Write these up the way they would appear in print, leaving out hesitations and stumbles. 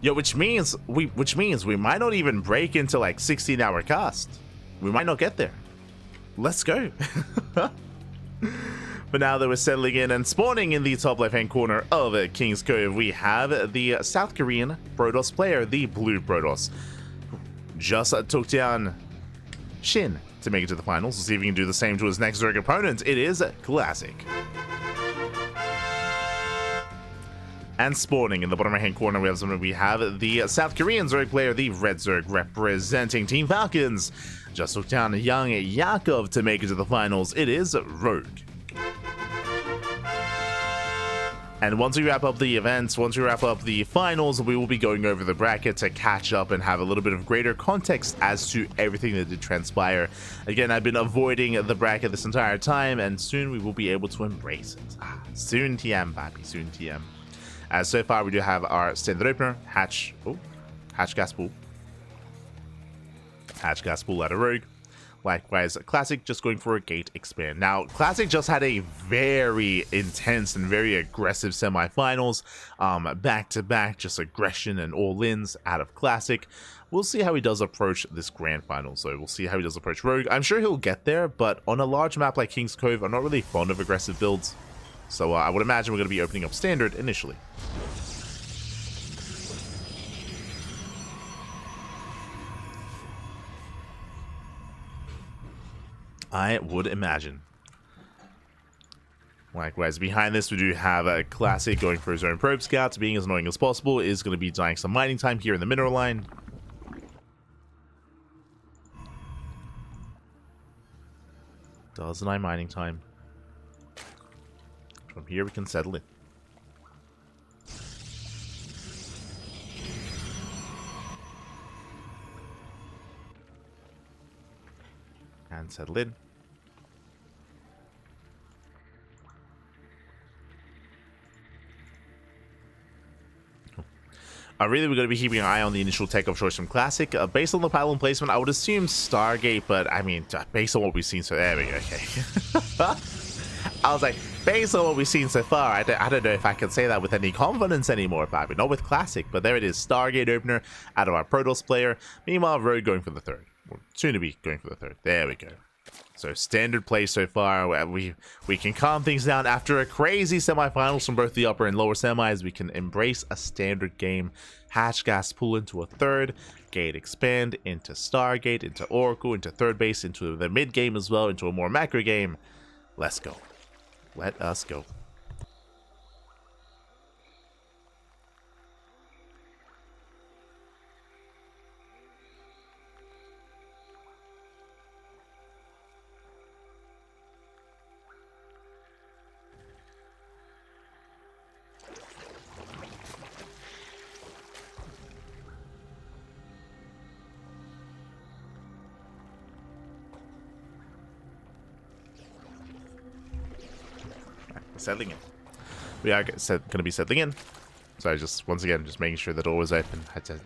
Yo, which means we might not even break into like 16-hour cast. We might not get there. Let's go. But now that we're settling in and spawning in the top left-hand corner of King's Cove, we have the South Korean Protoss player, the Blue Protoss. Just took down Shin to make it to the finals. We'll see if he can do the same to his next Zerg opponent. It is Classic. And spawning in the bottom right-hand corner, we have the South Korean Zerg player, the Red Zerg, representing Team Falcons. Just took down young Yakov to make it to the finals. It is Rogue. And once we wrap up the events, once we wrap up the finals, we will be going over the bracket to catch up and have a little bit of greater context as to everything that did transpire. Again, I've been avoiding the bracket this entire time, and soon we will be able to embrace it. Soon TM, baby, soon TM. As so far, we do have our standard opener, Hatch Gas Pool. Hatch Gas Pool out of Rogue. Likewise, Classic just going for a Gate Expand. Now, Classic just had a very intense and very aggressive semifinals. Back-to-back, just aggression and all-ins out of Classic. We'll see how he does approach this grand final. So we'll see how he does approach Rogue. I'm sure he'll get there, but on a large map like King's Cove, I'm not really fond of aggressive builds. So I would imagine we're going to be opening up Standard initially. I would imagine. Likewise, behind this, we do have a Classic going for his own probe scouts, being as annoying as possible, is going to be dying some mining time here in the mineral line. Does deny mining time. From here, we can settle it. And settle in. Really, we're going to be keeping an eye on the initial tech of choice from Classic. Based on the pylon placement, I would assume Stargate, but I mean, based on what we've seen, so there we go, okay. I was like, based on what we've seen so far, I don't know if I can say that with any confidence anymore, Bobby. Not with Classic, but there it is, Stargate opener out of our Protoss player. Meanwhile, Rogue going for the third. Or soon to be going for the third. There we go. So standard play so far. We can calm things down after a crazy semifinals from both the upper and lower semis. We can embrace a standard game. Hatch Gas Pool into a third. Gate Expand into Stargate, into Oracle, into third base, into the mid game as well, into a more macro game. Let's go. Let us go. Settling in. We are going to be settling in. So just once again, just making sure that all was open.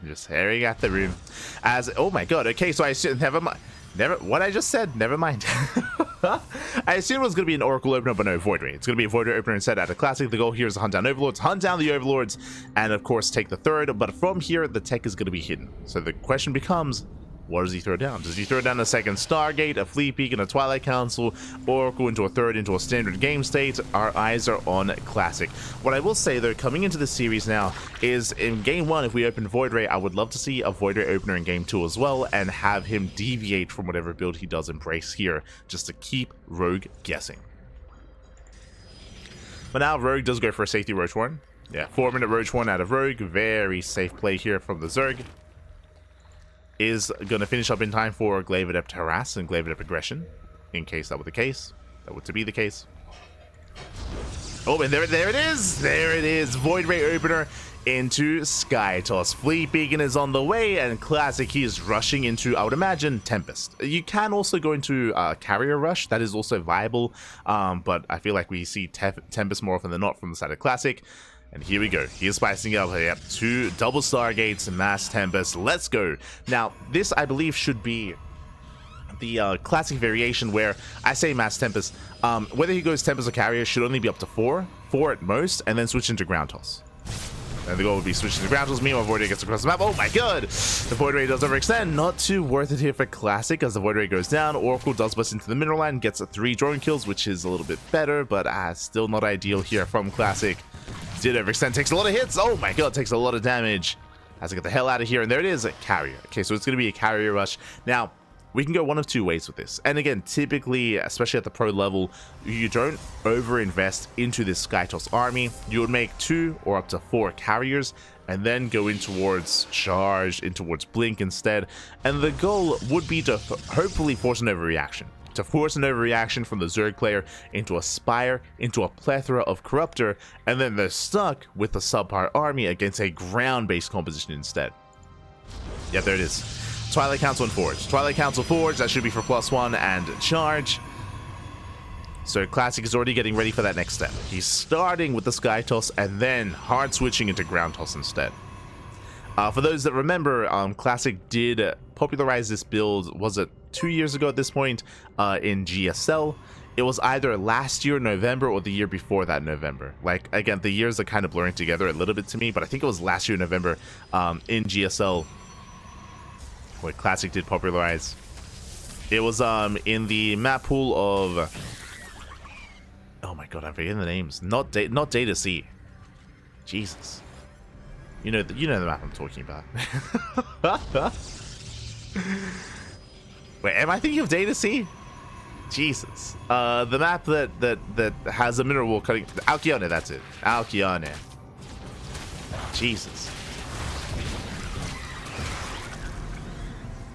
Just staring at the room. As oh my god, okay, so I assume never mind. What I just said, never mind. I assumed it was going to be an Oracle opener, but no, Void Ray. It's going to be a Void Ray opener instead out of Classic. The goal here is to hunt down Overlords, hunt down the Overlords, and of course take the third. But from here, the tech is going to be hidden. So the question becomes, what does he throw down? Does he throw down a second Stargate, a Fleet Peak, and a Twilight Council, Oracle into a third, into a standard game state? Our eyes are on Classic. What I will say, though, coming into the series now, is in Game 1, if we open Void Ray, I would love to see a Void Ray opener in Game 2 as well, and have him deviate from whatever build he does embrace here, just to keep Rogue guessing. But now Rogue does go for a safety Roach Warren. Yeah, 4-minute Roach Warren out of Rogue. Very safe play here from the Zerg. Is going to finish up in time for Glaive Adept Harass and Glaive Adept Aggression, in case that were the case. That were to be the case. Oh, and there it is! There it is! Void Ray opener into Sky Toss. Fleet Beacon is on the way, and Classic, he is rushing into, I would imagine, Tempest. You can also go into Carrier Rush. That is also viable, but I feel like we see Tempest more often than not from the side of Classic. And here we go. He is spicing up. Yep, 2 double Stargates, Mass Tempest. Let's go. Now, this, I believe, should be the Classic variation where I say Mass Tempest. Whether he goes Tempest or Carrier should only be up to 4 at most, and then switch into Ground Toss. And the goal would be switching to ground tools. Meanwhile, Void Ray gets across the map. Oh my god! The Void Ray does overextend. Not too worth it here for Classic as the Void Ray goes down. Oracle does bust into the mineral line, gets 3 drone kills, which is a little bit better, but still not ideal here from Classic. Did overextend, takes a lot of hits. Oh my god, takes a lot of damage. Has to get the hell out of here, and there it is, a carrier. Okay, so it's going to be a carrier rush. Now, we can go one of 2 ways with this. And again, typically, especially at the pro level, you don't over-invest into this Skytoss army. You would make 2 or up to 4 carriers, and then go in towards charge, in towards blink instead. And the goal would be to hopefully force an overreaction. To force an overreaction from the Zerg player into a Spire, into a plethora of Corruptor, and then they're stuck with the subpar army against a ground-based composition instead. Yeah, there it is. Twilight Council and Forge. Twilight Council Forge, that should be for +1 and charge. So Classic is already getting ready for that next step. He's starting with the Sky Toss and then hard switching into Ground Toss instead. For those that remember, Classic did popularize this build, was it 2 years ago at this point, in GSL. It was either last year November or the year before that November. Like, again, the years are kind of blurring together a little bit to me, but I think it was last year November in GSL where Classic did popularize. It was in the map pool of... Oh my god, I'm forgetting the names. Not Data C. Jesus. You know the map I'm talking about. Wait, am I thinking of Data C? Jesus. The map that has a mineral wall cutting... Alkione, that's it. Alkione. Jesus.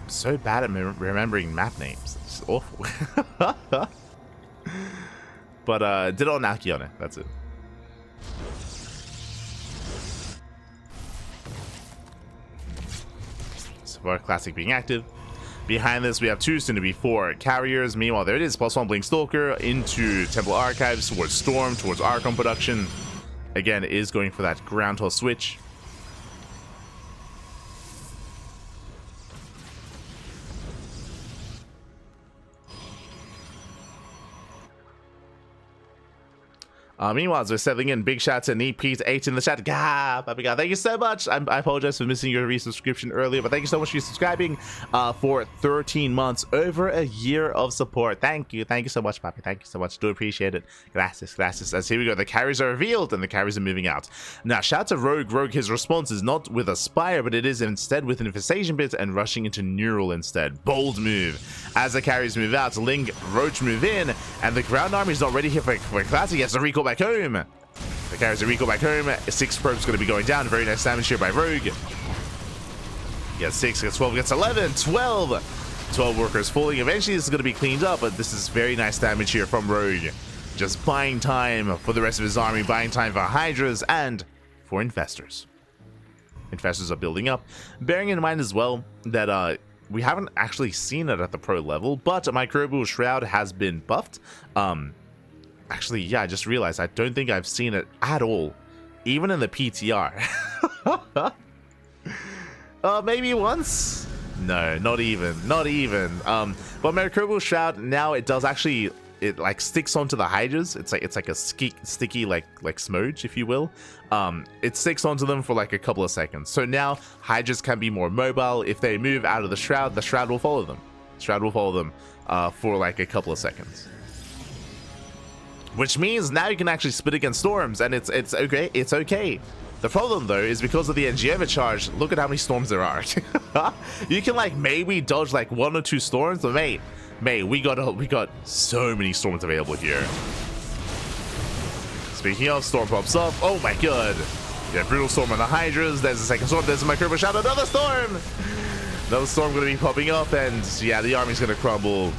I'm so bad at remembering map names. It's awful. But did it on Alkione, that's it. So far, Classic being active. Behind this, we have 2, soon to be 4 carriers. Meanwhile, there it is, +1 Blink Stalker into Temple Archives, towards Storm, towards Archon production. Again, it is going for that ground toss switch. Meanwhile, as we're settling in, big shout to NeatPete8 in the chat. Papi God, thank you so much. I apologize for missing your resubscription earlier, but thank you so much for subscribing for 13 months, over a year of support. Thank you so much, Papi. Thank you so much. Do appreciate it. Gracias. As here we go, the carries are revealed and the carries are moving out. Now, shout to Rogue. Rogue, his response is not with a Spire, but it is instead with an Infestation Pit and rushing into Neural instead. Bold move. As the carries move out, Ling, Roach move in, and the ground army is not ready here for Classic. He has to recall back home. The carries a recall back home. 6 probes going to be going down. Very nice damage here by Rogue. Gets 6, gets 12, gets 11, 12 workers falling. Eventually this is going to be cleaned up, but this is very nice damage here from Rogue. Just buying time for the rest of his army, buying time for Hydras and for Infestors. Infestors are building up. Bearing in mind as well that we haven't actually seen it at the pro level, but Microbial Shroud has been buffed. Actually, yeah, I just realized I don't think I've seen it at all, even in the PTR. Maybe once? No, not even. But Microbial Shroud, now it does actually, it like sticks onto the Hydras. It's like a sticky like smudge, if you will. It sticks onto them for like a couple of seconds. So now Hydras can be more mobile. If they move out of the Shroud will follow them. Shroud will follow them for like a couple of seconds. Which means now you can actually spit against storms, and it's okay. It's okay. The problem though is because of the NG overcharge. Look at how many storms there are. You can like maybe dodge like 1 or 2 storms, but mate, we got so many storms available here. Speaking of, storm pops up. Oh my god. Yeah, brutal storm on the Hydras. There's a second storm. There's a Microbial Shroud. Another storm. Another storm going to be popping up, and yeah, the army's going to crumble.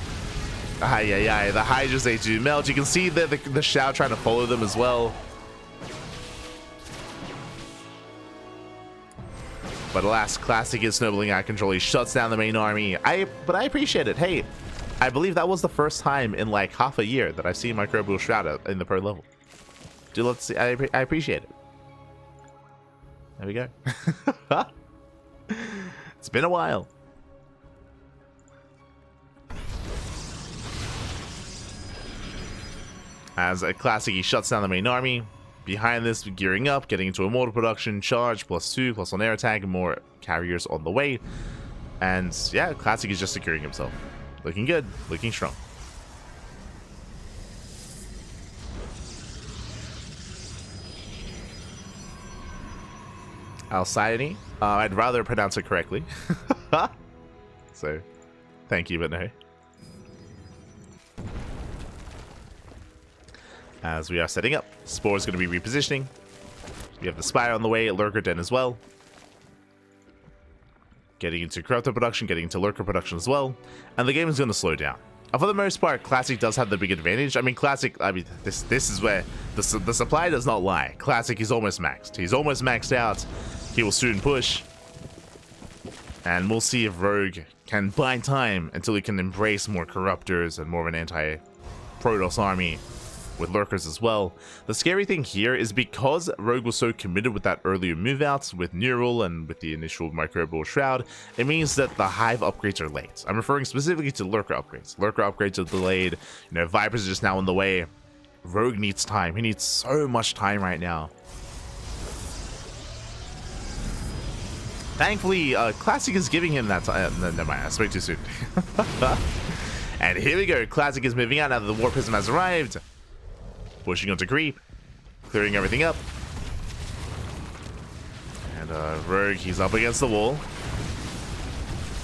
Aye. The Hydras, they do melt. You can see the Shroud trying to follow them as well. But alas, Classic is snowballing out of control. He shuts down the main army. But I appreciate it. Hey, I believe that was the first time in like half a year that I've seen Microbial Shroud in the pro level. Do let's see. I appreciate it. There we go. It's been a while. As a Classic, he shuts down the main army. behind this, gearing up, getting into immortal production, charge, +2, plus on air attack, and more carriers on the way. And yeah, Classic is just securing himself. Looking good, looking strong. Alcyone. I'd rather pronounce it correctly. So, thank you, but no. As we are setting up, Spore is going to be repositioning. We have the Spire on the way, Lurker Den as well. Getting into Corruptor production, getting into Lurker production as well. And the game is going to slow down. For the most part, Classic does have the big advantage. I mean, Classic, this is where the supply does not lie. Classic is almost maxed. He's almost maxed out. He will soon push. And we'll see if Rogue can buy time until he can embrace more Corruptors and more of an anti-Protoss army with Lurkers as well. The scary thing here is because Rogue was so committed with that earlier move outs with Neural and with the initial Microbial Shroud, it means that the Hive upgrades are late. I'm referring specifically to Lurker upgrades. Lurker upgrades are delayed. You know, Vipers are just now on the way. Rogue needs time. He needs so much time right now. Thankfully, Classic is giving him that time. Never mind, I spoke too soon. And here we go. Classic is moving out now that the War Prism has arrived. Pushing onto creep, clearing everything up. And Rogue, he's up against the wall.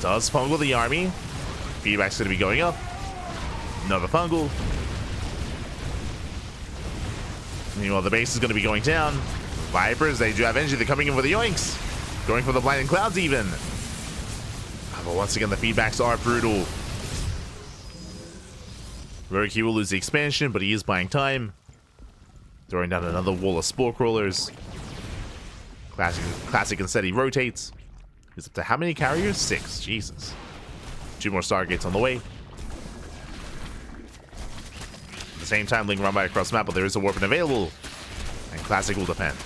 Does fungal the army. Feedback's going to be going up. Another fungal. Meanwhile, the base is going to be going down. Vipers, they do have energy. They're coming in for the yoinks. Going for the blinding clouds even. But once again, the feedbacks are brutal. Rogue, he will lose the expansion, but he is buying time. Throwing down another wall of Spore Crawlers. Classic instead he rotates. He's up to how many carriers? 6. Jesus. 2 more Stargates on the way. At the same time, Ling run by across the map, but there is a Warpin available. And Classic will defend.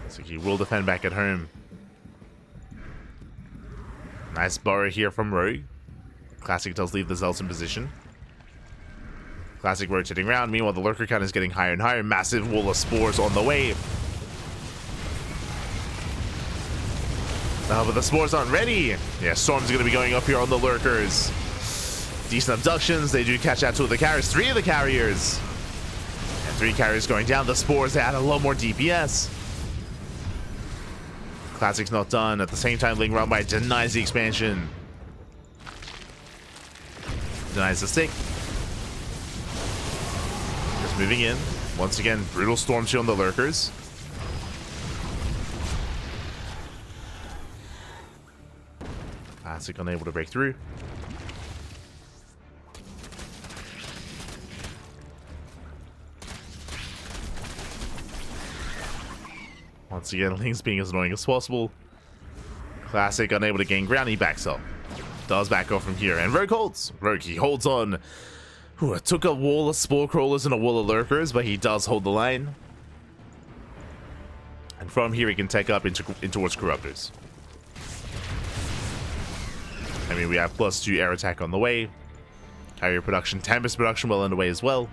So he will defend back at home. Nice burrow here from Rogue. Classic does leave the Zealot in position. Classic rotating around. Meanwhile, the Lurker count is getting higher and higher. Massive wall of Spores on the way. But the Spores aren't ready. Yeah, Storm's going to be going up here on the Lurkers. Decent abductions. They do catch out 2 of the carriers. 3 of the carriers. And 3 carriers going down. The Spores add a lot more DPS. Classic's not done. At the same time, Ling Runby denies the expansion. Denies the stick. Just moving in. Once again, brutal Storm Shield on the Lurkers. Classic unable to break through. Once again, Ling's being as annoying as possible. Classic unable to gain ground, he backs up. Does back off from here, and Rogue holds. Rogue, he holds on. Ooh, it took a wall of Spore Crawlers and a wall of Lurkers, but he does hold the line. And from here, he can take up in towards Corruptors. I mean, we have +2 air attack on the way. Carrier production, Tempest production well underway as well.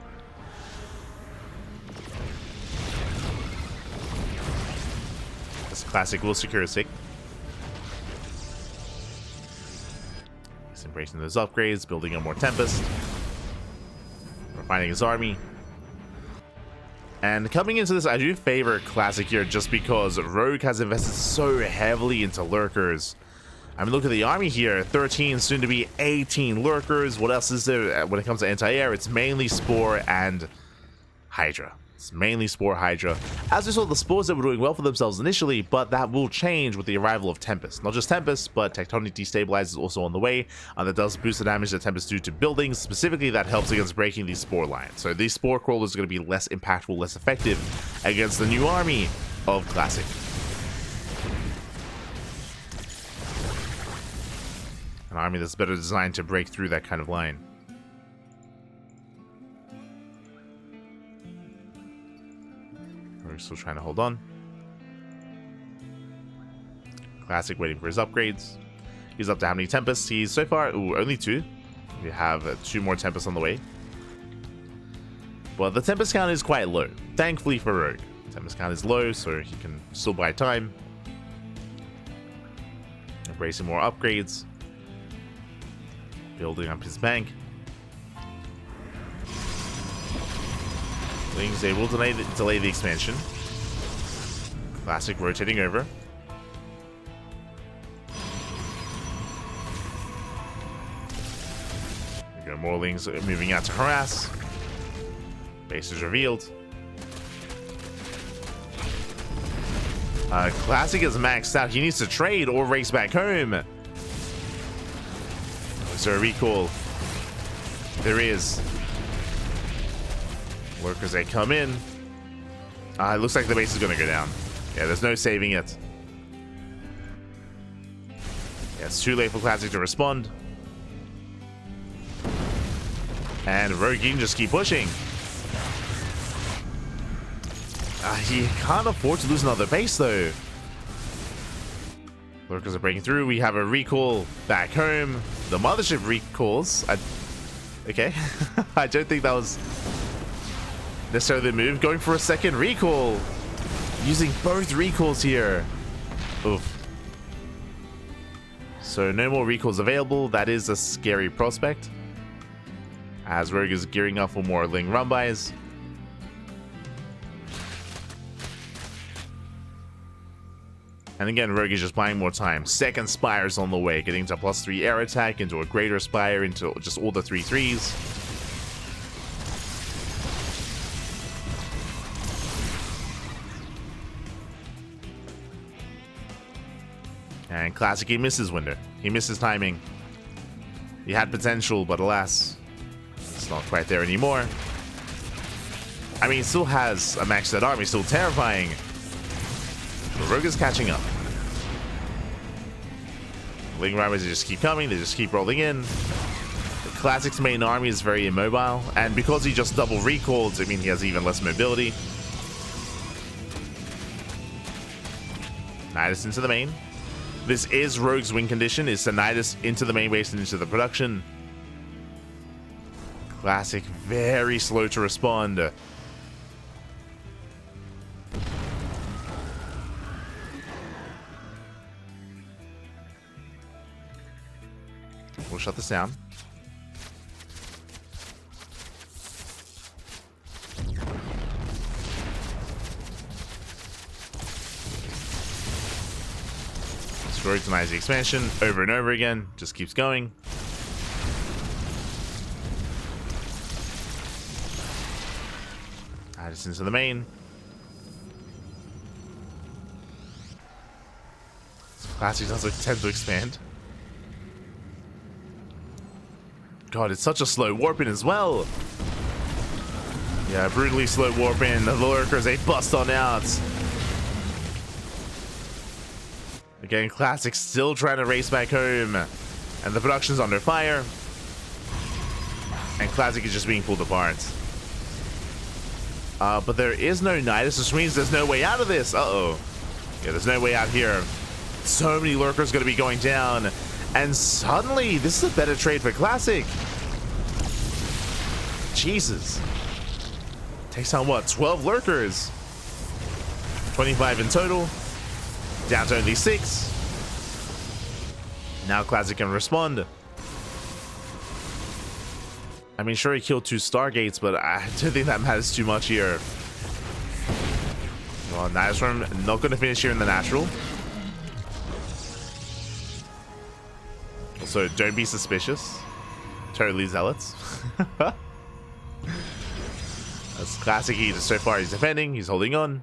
This Classic will secure a stick. He's embracing those upgrades, building up more Tempest. Refining his army. And coming into this, I do favor Classic here just because Rogue has invested so heavily into Lurkers. I mean, look at the army here. 13, soon to be 18 Lurkers. What else is there when it comes to anti-air? It's mainly Spore and Hydra. It's mainly Spore, Hydra. As we saw, the Spores that were doing well for themselves initially, but that will change with the arrival of Tempest. Not just Tempest, but Tectonic Destabilize is also on the way. That does boost the damage that Tempest do to buildings. Specifically, that helps against breaking these Spore lines. So these Spore Crawlers are going to be less impactful, less effective against the new army of Classic. An army that's better designed to break through that kind of line. We're still trying to hold on. Classic waiting for his upgrades. He's up to how many Tempests? He's so far, ooh, only 2. We have 2 more Tempests on the way. Well, the Tempest count is quite low. Thankfully for Rogue. Tempest count is low, so he can still buy time. Embracing more upgrades. Building up his bank. Lings able to delay the expansion. Classic rotating over. We go, more Lings moving out to harass. Base is revealed. Classic is maxed out. He needs to trade or race back home. Is there a recall? There is. Workers, they come in. It looks like the base is going to go down. Yeah, there's no saving it. Yeah, it's too late for Classic to respond. And Rogue can just keep pushing. He can't afford to lose another base, though. Lurkers are breaking through. We have a recall back home. The mothership recalls. Okay. I don't think that was necessarily the move. Going for a second recall. Using both recalls here. Oof. So no more recalls available. That is a scary prospect. As Rogue is gearing up for more Ling run-bys. And again, Rogue is just buying more time. Second Spire's on the way, getting to +3 air attack, into a greater Spire, into just all the 3/3s. And Classic, he misses window. He misses timing. He had potential, but alas, it's not quite there anymore. I mean, he still has a maxed out army, still terrifying. But Rogue is catching up. Ling Riders just keep coming, they just keep rolling in. The Classic's main army is very immobile, and because he just double recalled, I mean, he has even less mobility. Nidus into the main. This is Rogue's win condition, is to Nidus into the main base and into the production. Classic, very slow to respond. We'll shut this down. Scrutinize the expansion over and over again. Just keeps going. Add this into the main. Classic does tend to expand. God, it's such a slow warp-in as well. Yeah, brutally slow warp-in. The lurkers, they bust on out. Again, Classic still trying to race back home. And the production's under fire. And Classic is just being pulled apart. But there is no Nidus, which means there's no way out of this. Uh-oh. Yeah, there's no way out here. So many lurkers going to be going down. And suddenly, this is a better trade for Classic. Jesus. Takes on what? 12 lurkers. 25 in total. Down to only 6. Now Classic can respond. I mean, sure, he killed 2 Stargates, but I don't think that matters too much here. Well, Nidus Worm not going to finish here in the natural. Also, don't be suspicious. Totally zealots. That's Classic. So far, he's defending. He's holding on.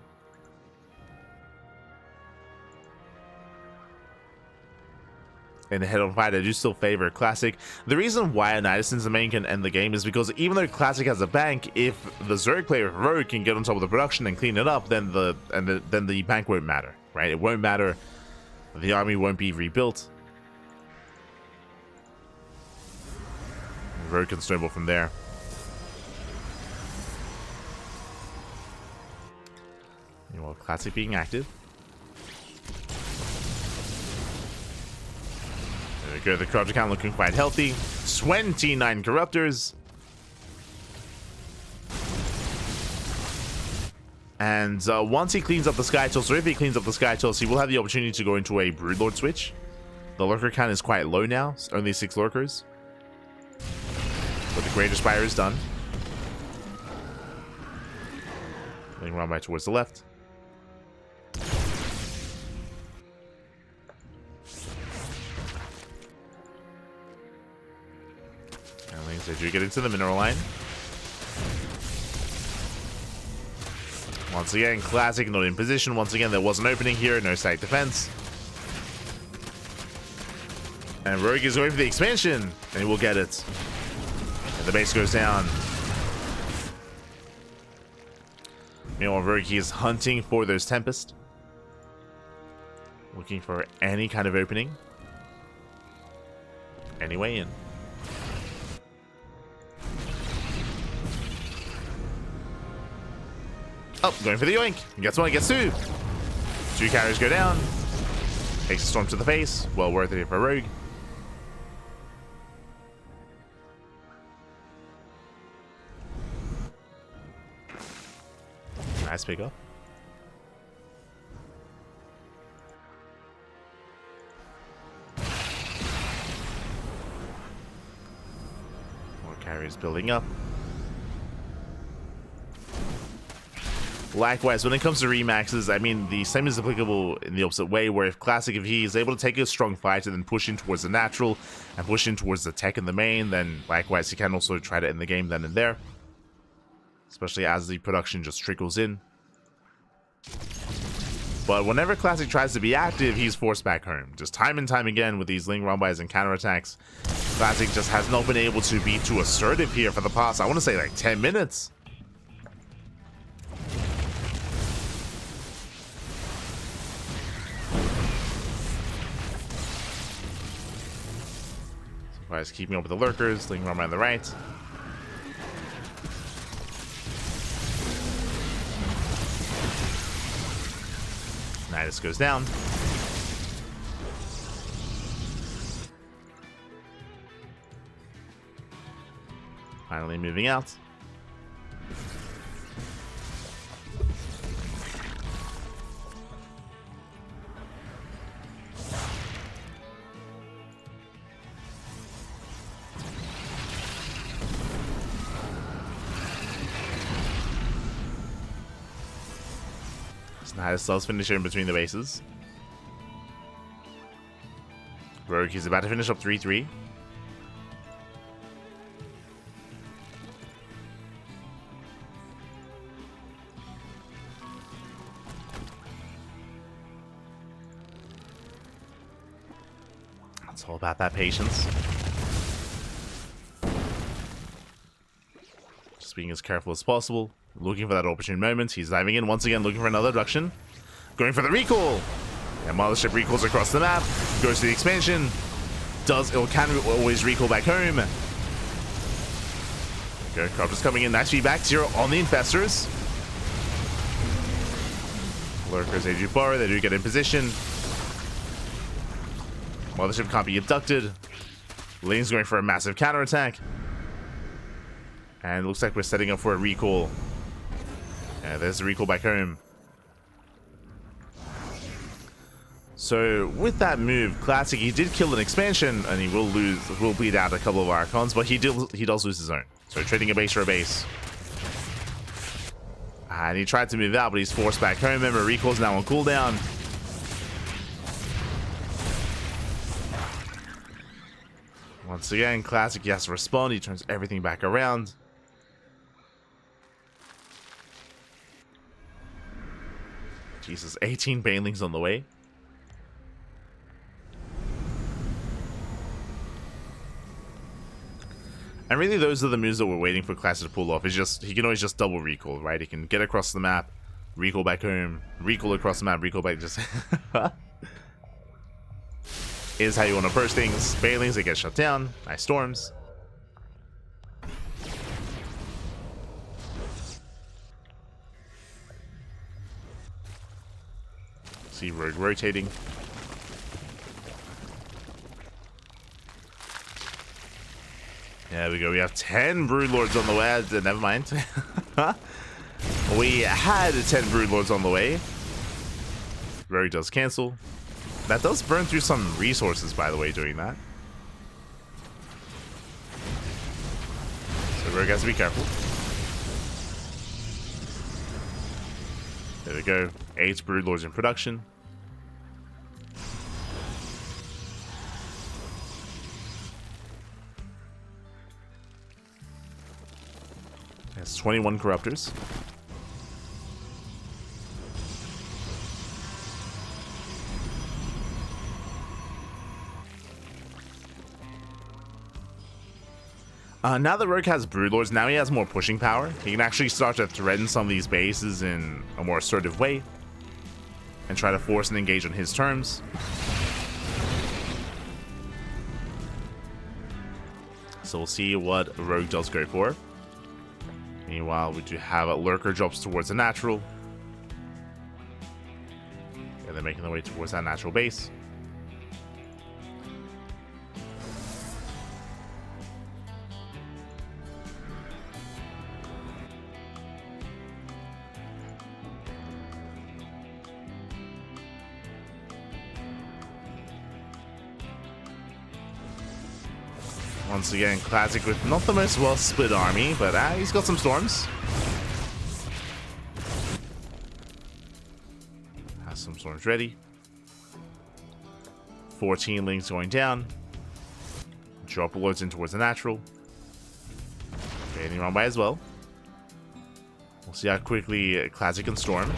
In the head-on fight, I do still favor Classic. The reason why Nidus's the main can end the game is because even though Classic has a bank, if the Zerg player Rogue can get on top of the production and clean it up, then the bank won't matter, right? It won't matter. The army won't be rebuilt. Rogue can snowball from there. Well, Classic being active. There we go. The corrupt account looking quite healthy. 29 corruptors. And once he cleans up the Sky Toss, or if he cleans up the Sky Toss, he will have the opportunity to go into a Broodlord switch. The lurker count is quite low now, it's only 6 lurkers. But the Greater Spire is done. Moving around right towards the left. And Lings, they do get into the mineral line. Once again, Classic not in position. Once again, there was an opening here, no site defense. And Rogue is going for the expansion, and he will get it. And the base goes down. Meanwhile, Rogue is hunting for those Tempest. Looking for any kind of opening. Any way in. Oh, going for the yoink. And gets one, gets two. 2 carriers go down. Takes a storm to the face. Well worth it for Rogue. Nice pick up. More carriers building up. Likewise, when it comes to remaxes, I mean, the same is applicable in the opposite way, where if Classic, if he is able to take a strong fight and then push in towards the natural and push in towards the tech in the main, then likewise he can also try to end the game then and there. Especially as the production just trickles in. But whenever Classic tries to be active, he's forced back home. Just time and time again with these Ling Rumbais and counterattacks, Classic just has not been able to be too assertive here for the past, I want to say, like 10 minutes. Is keeping up with the lurkers, Ling Rumbai on the right. Nidus goes down. Finally moving out. Nidus does finish in between the bases. Rogue is about to finish up 3-3. It's all about that patience. Just being as careful as possible. Looking for that opportune moment. He's diving in once again, looking for another abduction. Going for the recall. And Mothership recalls across the map. Goes to the expansion. Does or can always recall back home. Okay, Copter's coming in. Nice feedback. 0 on the Infestors. Lurkers, they do borrow. They do get in position. Mothership can't be abducted. Lane's going for a massive counterattack. And it looks like we're setting up for a recall. Yeah, there's a recall back home. So with that move, Classic, he did kill an expansion, and he will bleed out a couple of Archons, but he does lose his own. So trading a base for a base. And he tried to move out, but he's forced back home. Remember, recall's now on cooldown. Once again, Classic, he has to respond. He turns everything back around. Jesus, 18 Banelings on the way. And really, those are the moves that we're waiting for Classic to pull off. It's just, he can always just double recall, right? He can get across the map, recall back home, recall across the map, recall back, just... is how you want to approach things. Banelings, they get shut down. Nice storms. See Rogue rotating. There we go. We have 10 Broodlords on the way. Never mind. We had 10 Broodlords on the way. Rogue does cancel. That does burn through some resources, by the way, doing that. So Rogue has to be careful. There we go. 8 Broodlords in production. That's 21 Corruptors. Now that Rogue has Broodlords, now he has more pushing power. He can actually start to threaten some of these bases in a more assertive way and try to force an engage on his terms. So we'll see what Rogue does go for. Meanwhile, we do have a Lurker drops towards the natural. And they're making their way towards that natural base. Once again, Classic with not the most well split army, but he's got some storms. Has some storms ready. 14 links going down. Drop alerts in towards the natural. Getting run by as well. We'll see how quickly Classic can storm.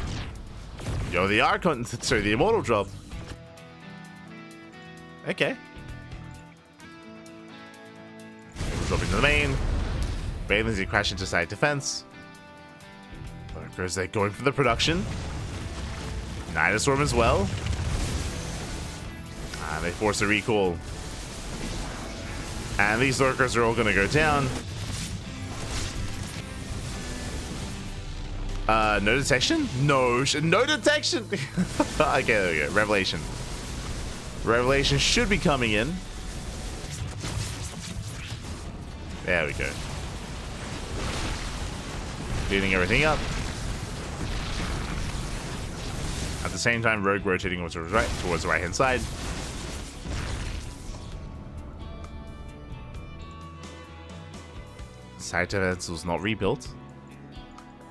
Yo, the Archon, sorry, the Immortal drop. Okay. Dropping to the main. Balins, he crash into side defense. Lurkers, they're going for the production. Night Storm as well. And they force a recall. And these Lurkers are all going to go down. No detection? No detection! Okay, there we go. Revelation. Revelation should be coming in. There we go. Cleaning everything up. At the same time, Rogue rotating towards the right-hand side. Side defense was not rebuilt.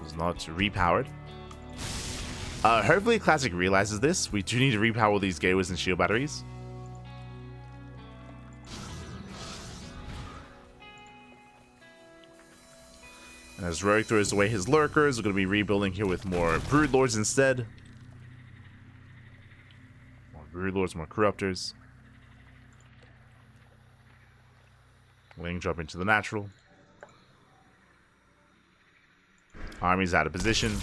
Was not repowered. Hopefully Classic realizes this. We do need to repower these gateways and shield batteries. And as Rogue throws away his Lurkers, we're going to be rebuilding here with more Broodlords instead. More Broodlords, more Corruptors. Wing drop into the natural. Army's out of position.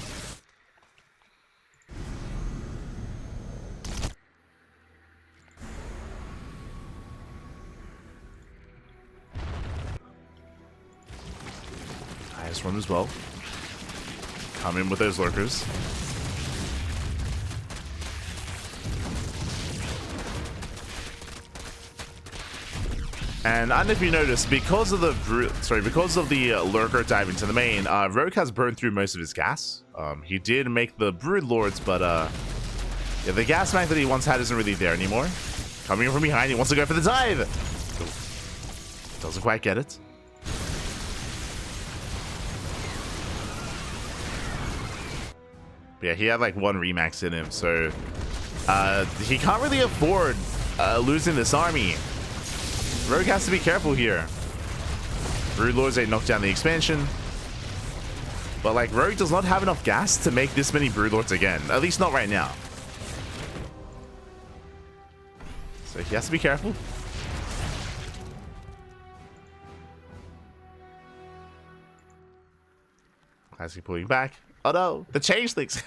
One as well. Come in with those Lurkers. And I don't know if you noticed, because of the Lurker dive into the main, Rogue has burned through most of his gas. He did make the Broodlords, but yeah, the gas bank that he once had isn't really there anymore. Coming in from behind, he wants to go for the dive. Doesn't quite get it. Yeah, he had like 1 remax in him, so he can't really afford losing this army. Rogue has to be careful here. Broodlords, they knock down the expansion. But like, Rogue does not have enough gas to make this many Broodlords again. At least not right now. So he has to be careful. Classic pulling back. Oh no, the changelings.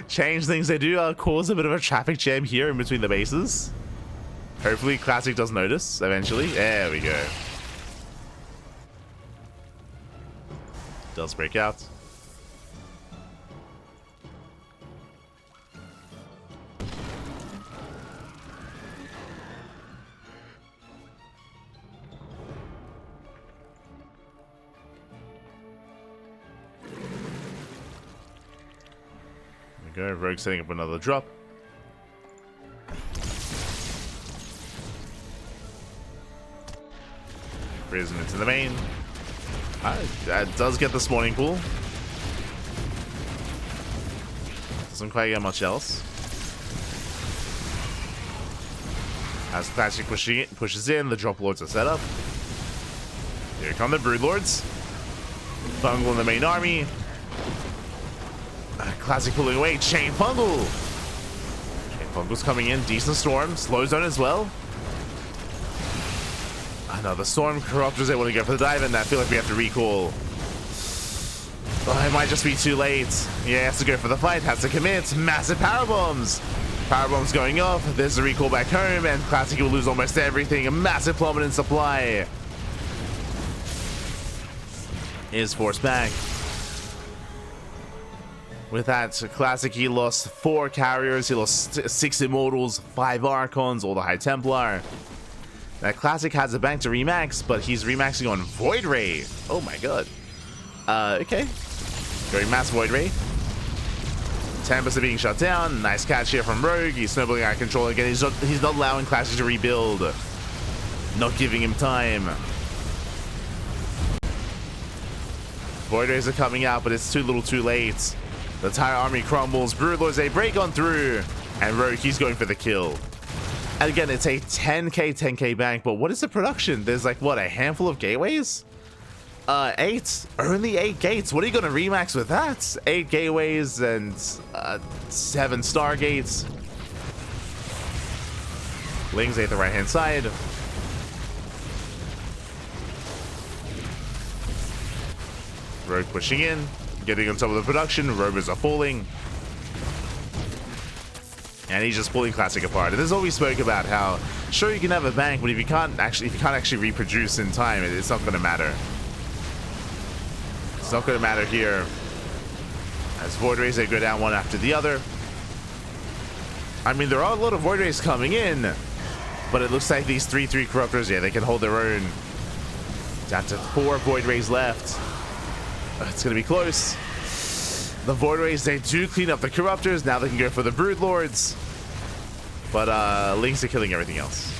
Changelings, they do cause a bit of a traffic jam here in between the bases. Hopefully Classic does notice eventually. There we go. Does break out. we go. Rogue setting up another drop. Prism into the main. That does get the spawning pool. Doesn't quite get much else. As Classic pushes in, the drop lords are set up. Here come the brood lords. Fungal in the main army. Classic pulling away. Chain Fungal. Chain Fungal's coming in. Decent storm. Slow zone as well. Another storm. Corruptors able to go for the dive, and I feel like we have to recall. Oh, it might just be too late. Yeah, has to go for the fight. Has to commit. Massive power bombs. Power bombs going off. There's a recall back home, and Classic will lose almost everything. A massive plummet in supply. Is forced back. With that, Classic, he lost 4 carriers, he lost 6 Immortals, 5 Archons, all the High Templar. That Classic has a bank to remax, but he's remaxing on Void Ray. Oh my god. Okay. Going mass Void Ray. Tempest are being shut down. Nice catch here from Rogue. He's snowballing out of control again. He's not allowing Classic to rebuild. Not giving him time. Void Rays are coming out, but it's too little too late. The entire army crumbles. Broodlords, they break on through. And Rogue, he's going for the kill. And again, it's a 10k bank, but what is the production? There's like, what, a handful of gateways? 8. Only 8 gates. What are you going to remax with that? 8 gateways and 7 stargates. Lings at the right-hand side. Rogue pushing in, getting on top of the production. Rovers are falling. And he's just pulling Classic apart. And this is what we spoke about, how sure you can have a bank, but if you can't actually reproduce in time, it's not going to matter. It's not going to matter here. As Void Rays, they go down one after the other. I mean, there are a lot of Void Rays coming in, but it looks like these 3/3 Corruptors, yeah, they can hold their own. Down to 4 Void Rays left. It's going to be close. The Void Rays, they do clean up the Corruptors. Now they can go for the Brood Lords. But Lings are killing everything else.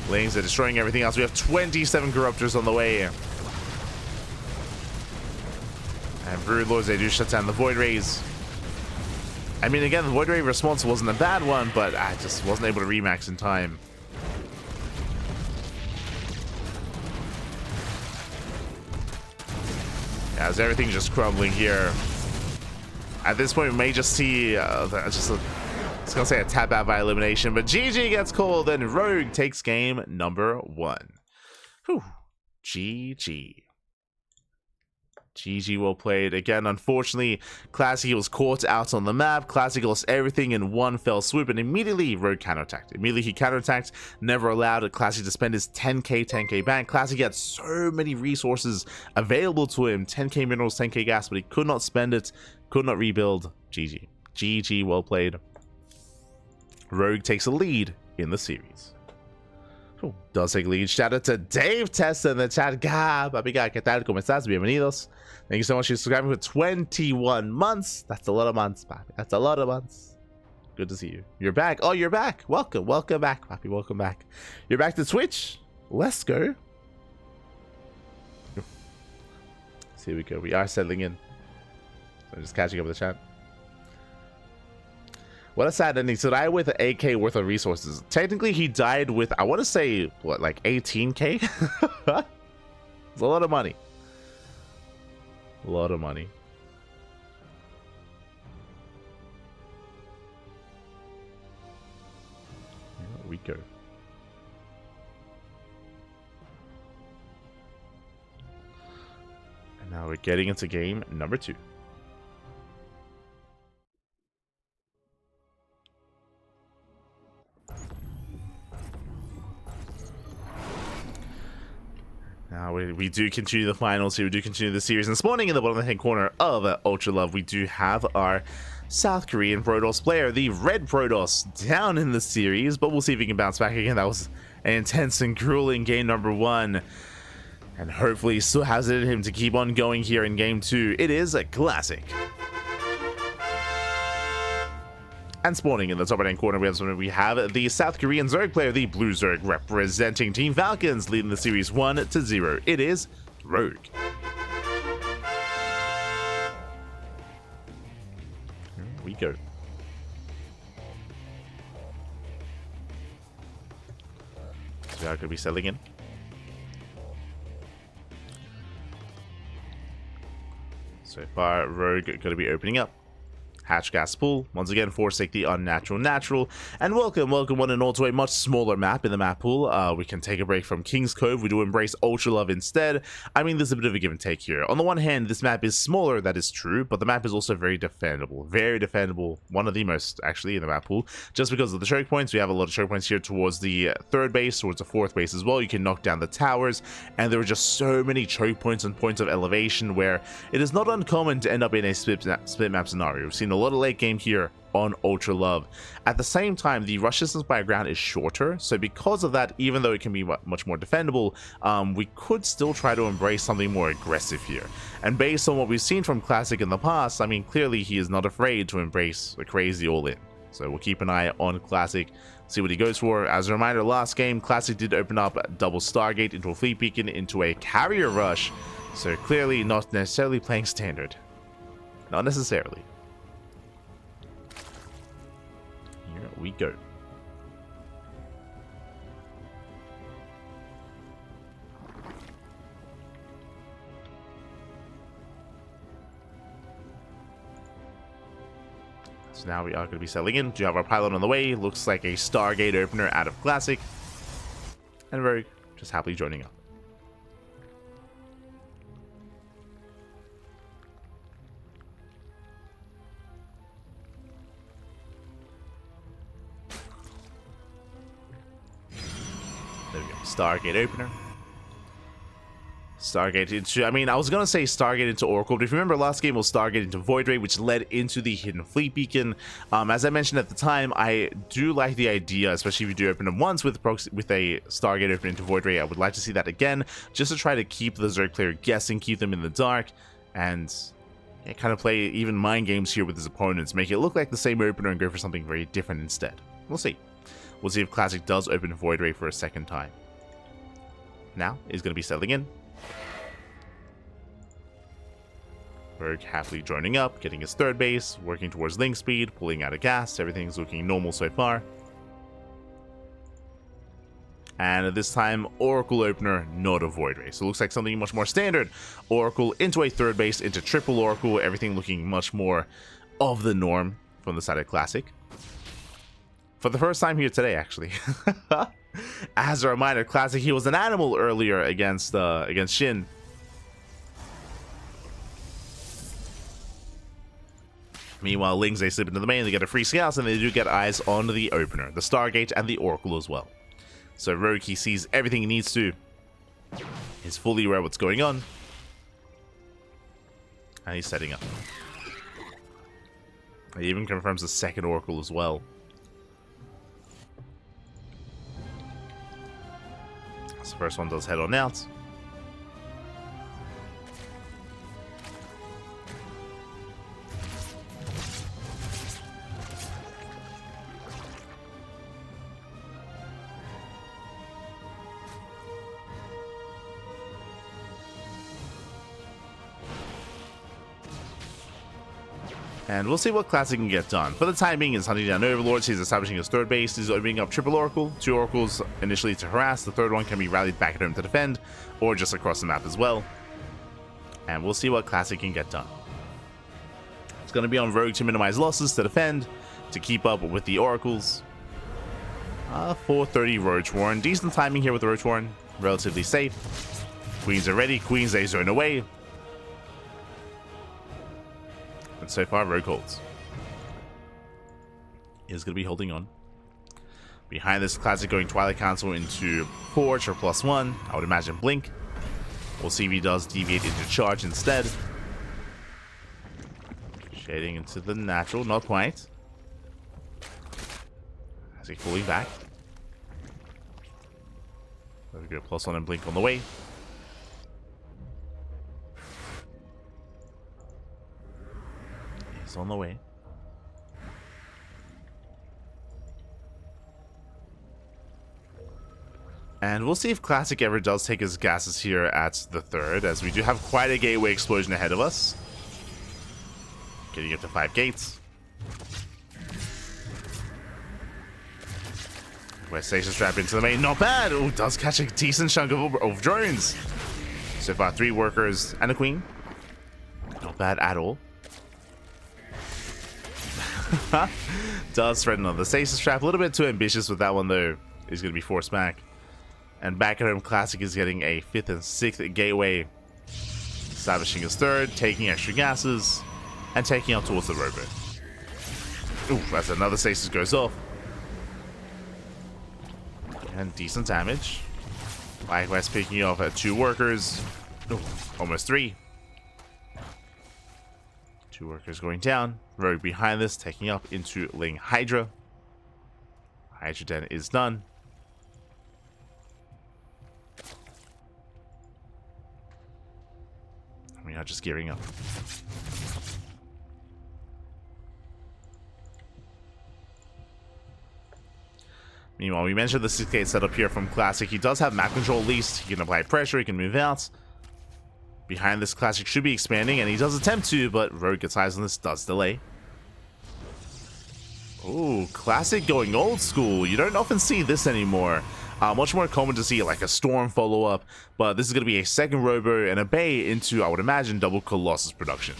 Lings are destroying everything else. We have 27 Corruptors on the way. And Brood Lords, they do shut down the Void Rays. I mean, again, the Void Ray response wasn't a bad one, but I just wasn't able to remax in time. As everything's just crumbling here. At this point, we may just see I was gonna say a tap out by elimination, but GG gets called and Rogue takes game number 1. Whew. GG. GG, well played. Again, unfortunately, Classic was caught out on the map. Classic lost everything in one fell swoop, and immediately Rogue counterattacked. Immediately he counterattacked, never allowed Classic to spend his 10k bank. Classic had so many resources available to him, 10k minerals, 10k gas, but he could not spend it, could not rebuild. GG. GG, well played. Rogue takes a lead in the series. Does take lead. Shout out to Dave Testa in the chat. Papi, ¿qué tal? ¿Cómo estás? Bienvenidos. Thank you so much for subscribing for 21 months. That's a lot of months, Papi. That's a lot of months. Good to see you. You're back. Oh, you're back. Welcome. Welcome back, Papi. Welcome back. You're back to Twitch. Let's go. So here we go. We are settling in. So I'm just catching up with the chat. What a sad ending. So died with 8k worth of resources. Technically, he died with, I want to say, what, like 18k? It's a lot of money. A lot of money. Here we go. And now we're getting into game number 2. Now we do continue the finals here. We do continue the series. And spawning in the bottom right-hand corner of Ultra Love, we do have our South Korean Protoss player, the Red Protoss, down in the series. But we'll see if he can bounce back again. That was an intense and grueling game number 1. And hopefully he still has it in him to keep on going here in game 2. It is a classic. And spawning in the top right-hand corner, we have the South Korean Zerg player, the Blue Zerg, representing Team Falcons, leading the series 1-0. It is Rogue. Here we go. So we are going to be settling in. So far, Rogue going to be opening up. Hatch gas pool, once again forsake the unnatural natural, and welcome one and all to a much smaller map in the map pool. We can take a break from King's Cove. We do embrace Ultra Love instead. I mean, there's a bit of a give and take here. On the one hand, this map is smaller, that is true, but the map is also very defendable, one of the most actually in the map pool, just because of the choke points. We have a lot of choke points here towards the third base, towards the fourth base as well. You can knock down the towers, and there are just so many choke points and points of elevation where it is not uncommon to end up in a split map scenario. We've seen a lot of late game here on Ultra Love. At the same time, the rush distance by ground is shorter, so because of that, even though it can be much more defendable, we could still try to embrace something more aggressive here. And based on what we've seen from Classic in the past, I mean, clearly he is not afraid to embrace a crazy all-in. So we'll keep an eye on Classic, see what he goes for. As a reminder, last game, Classic did open up double Stargate into a Fleet Beacon into a Carrier Rush, so clearly not necessarily playing standard. Not necessarily. Here we go. So now we are going to be settling in. Do have our pilot on the way. Looks like a Stargate opener out of Classic. And Rogue just happily joining up. There we go. Stargate opener. Stargate into, I mean, I was going to say Stargate into Oracle, but if you remember, last game was Stargate into Void Ray, which led into the Hidden Fleet Beacon. As I mentioned at the time, I do like the idea, especially if you do open them once with a Stargate open into Void Ray. I would like to see that again, just to try to keep the Zerg player guessing, keep them in the dark, and kind of play even mind games here with his opponents, make it look like the same opener and go for something very different instead. We'll see. We'll see if Classic does open Void Ray for a second time. Now is going to be settling in. Rogue happily joining up, getting his third base, working towards link speed, pulling out of gas. Everything's looking normal so far. And at this time, Oracle opener, not a Void Ray. So it looks like something much more standard. Oracle into a third base, into triple Oracle. Everything looking much more of the norm from the side of Classic. For the first time here today, actually. As a reminder, Classic, he was an animal earlier against Shin. Meanwhile, Lings, they slip into the main, they get a free scouts, and they do get eyes on the opener, the Stargate, and the Oracle as well. So Rogue, he sees everything he needs to. He's fully aware of what's going on. And he's setting up. He even confirms the second Oracle as well. So the first one does head on out. And we'll see what Classic can get done. For the time being, he's hunting down Overlords, he's establishing his third base, he's opening up triple Oracle, 2 Oracles initially to harass, the third one can be rallied back at home to defend, or just across the map as well. And we'll see what Classic can get done. It's going to be on Rogue to minimize losses, to defend, to keep up with the Oracles. 430 Roach Warren, decent timing here with the Roach Warren, relatively safe. Queens are ready, Queens they zone away. And so far, Rogue holds. Is going to be holding on. Behind this, Classic going Twilight Council into Forge or +1. I would imagine Blink. We'll see if he does deviate into Charge instead. Shading into the natural, not quite. As he pulling back. There we go, +1 and Blink on the way. On the way. And we'll see if Classic ever does take his gases here at the third, as we do have quite a gateway explosion ahead of us. Getting up to 5 gates. West Station strap into the main. Not bad. Oh, does catch a decent chunk of drones. So far, 3 workers and a queen. Not bad at all. Does threaten on the stasis trap. A little bit too ambitious with that one, though. He's going to be forced back. And back at home, Classic is getting a 5th and 6th gateway. Establishing his 3rd, taking extra gases, and taking out towards the robo. Ooh, as another stasis goes off. And decent damage. Likewise, picking off at 2 workers. Ooh, almost 3. 2 workers going down. Rogue behind this, taking up into Ling Hydra. Hydra Den is done. We are just gearing up. Meanwhile, we mentioned the 6-gate setup here from Classic. He does have map control at least. He can apply pressure, he can move out. Behind this, Classic should be expanding, and he does attempt to, but Rogue gets eyes on this, does delay. Ooh, Classic going old school. You don't often see this anymore. Much more common to see like a Storm follow-up, but this is going to be a 2nd Robo and a Bay into, I would imagine, double Colossus production.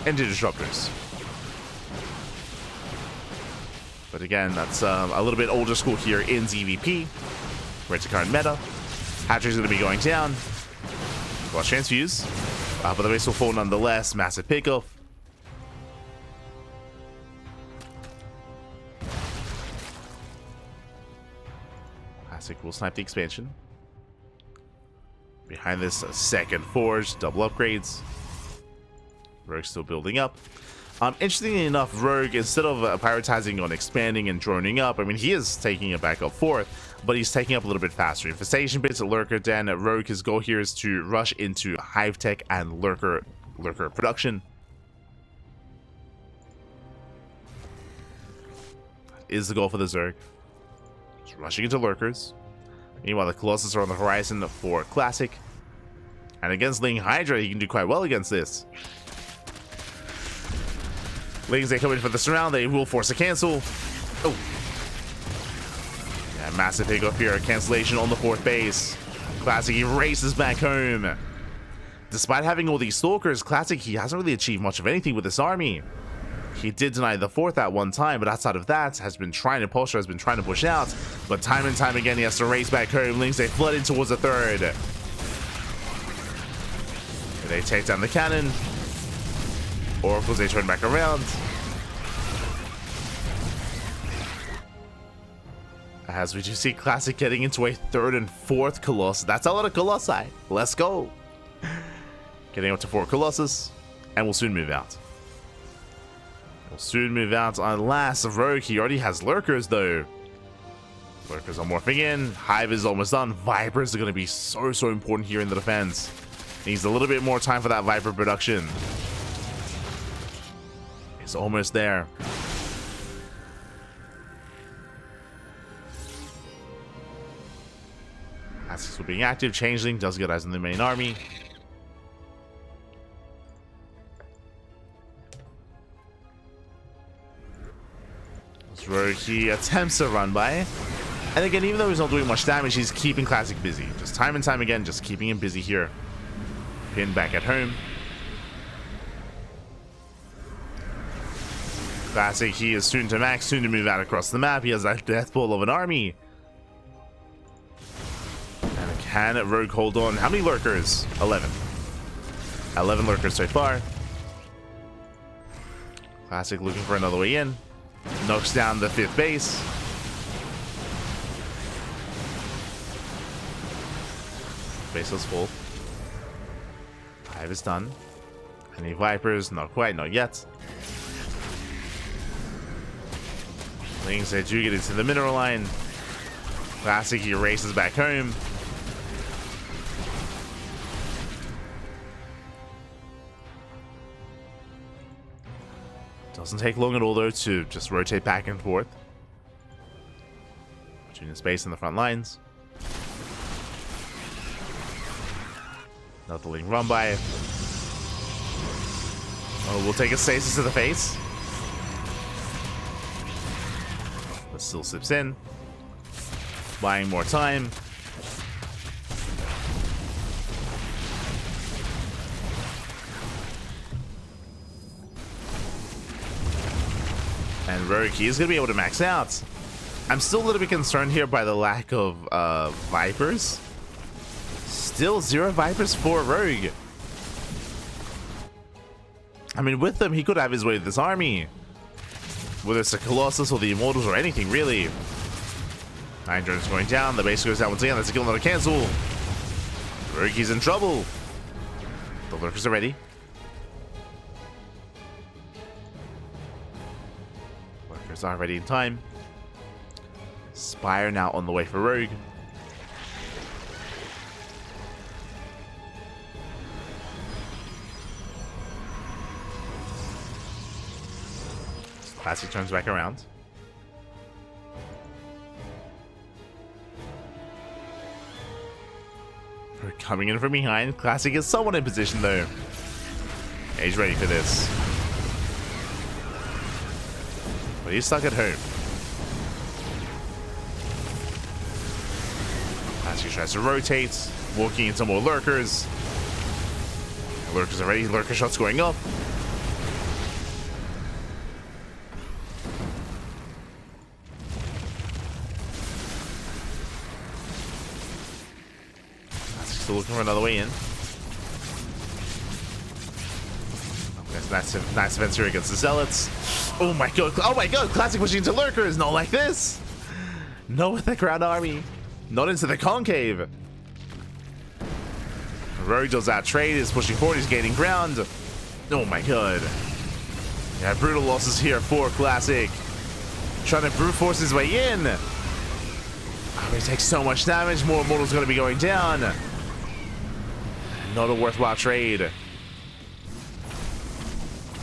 Into Disruptors. But again, that's a little bit older school here in ZvP. Right to current meta. Hatchery's going to be going down. Lost Transfuse. But the base will fall nonetheless. Massive pickoff. Classic will snipe the expansion. Behind this, a 2nd Forge. Double upgrades. Rogue's still building up. Interestingly enough, Rogue, instead of prioritizing on expanding and droning up, I mean, he is taking it back up 4th, but he's taking up a little bit faster. Infestation bits at Lurker Den. Rogue, his goal here is to rush into Hive Tech and Lurker production. That is the goal for the Zerg. Just rushing into Lurkers. Meanwhile, the Colossus are on the horizon for Classic. And against Ling Hydra, he can do quite well against this. Lings, they come in for the surround, they will force a cancel. Oh. Yeah, massive pick up here. Cancellation on the 4th base. Classic, he races back home. Despite having all these Stalkers, Classic, he hasn't really achieved much of anything with this army. He did deny the 4th at one time, but outside of that, has been trying to push out. But time and time again, he has to race back home. Lings, they flood in towards the 3rd. They take down the cannon. Oracles, they turn back around. As we do see Classic getting into a 3rd and 4th Colossus. That's a lot of Colossi. Let's go. Getting up to 4 Colossus. And we'll soon move out. We'll soon move out unless Rogue, he already has Lurkers though. Lurkers are morphing in. Hive is almost done. Vipers are going to be so important here in the defense. Needs a little bit more time for that Viper production. It's almost there. Assets will being active. Changeling does get eyes on the main army. This Rogue, he attempts a run by. And again, even though he's not doing much damage, he's keeping Classic busy. Just time and time again, just keeping him busy here. Pinned back at home. Classic, he is soon to max, soon to move out across the map. He has that death ball of an army. And can Rogue hold on? How many Lurkers? 11. 11 Lurkers so far. Classic looking for another way in. Knocks down the 5th base. Base was full. Hive is done. Any Vipers? Not quite, not yet. Lings, they do get into the mineral line. Classic, he races back home. Doesn't take long at all though to just rotate back and forth. Shooting space in the front lines. Duckling run by. Oh, we'll take a stasis to the face. But still slips in. Buying more time. And Rogue, he's going to be able to max out. I'm still a little bit concerned here by the lack of Vipers. Still 0 Vipers for Rogue. I mean, with them, he could have his way with this army. Whether it's the Colossus or the Immortals or anything, really. 9 drones going down. The base goes down once again. That's a kill, not a cancel. Rogue, he's in trouble. The Lurkers are ready. Lurkers are ready in time. Spire now on the way for Rogue. Classic turns back around. We're coming in from behind. Classic is somewhat in position though. He's ready for this. But he's stuck at home. Classic tries to rotate, walking into more lurkers. Lurkers are ready. Lurker shots going up. Still looking for another way in. Nice events here against the Zealots. Oh my god! Oh my god! Classic pushing into lurkers. Not like this. Not with the Ground Army. Not into the Concave. Rogue does that trade. Is pushing forward. He's gaining ground. Oh my god! Yeah, brutal losses here for Classic. Trying to brute force his way in. Oh, he takes so much damage. More Immortals going to be going down. Not a worthwhile trade.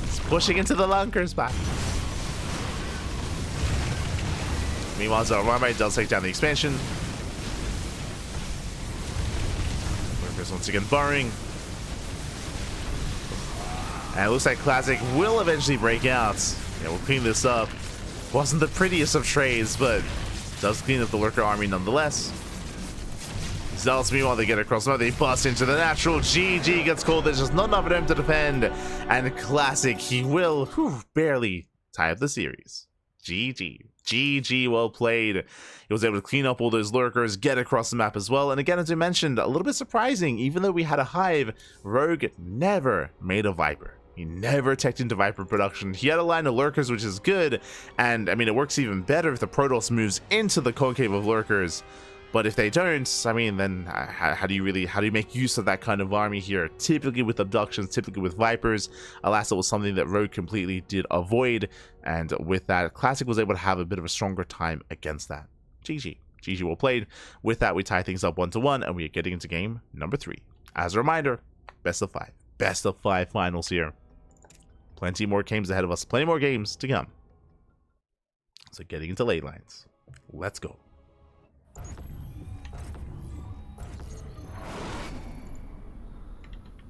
It's pushing into the lunkers back. Meanwhile, Zelrama does take down the expansion. Workers once again burrowing. And it looks like Classic will eventually break out. Yeah, we'll clean this up. Wasn't the prettiest of trades, but does clean up the Lurker army nonetheless. Zealots, meanwhile, they get across. No, they bust into the natural. GG gets called. There's just not enough of them to defend. And Classic, he will barely tie up the series. GG. GG, well played. He was able to clean up all those lurkers, get across the map as well. And again, as I mentioned, a little bit surprising. Even though we had a hive, Rogue never made a Viper. He never teched into Viper production. He had a line of lurkers, which is good. And, I mean, it works even better if the Protoss moves into the concave of lurkers. But if they don't, I mean, then how do you make use of that kind of army here? Typically with abductions, typically with Vipers. Alas, it was something that Rogue completely did avoid. And with that, Classic was able to have a bit of a stronger time against that. GG. GG well played. With that, we tie things up 1-1, and we are getting into game number 3. As a reminder, best of 5. Best of 5 finals here. Plenty more games ahead of us. Plenty more games to come. So getting into ley lines. Let's go.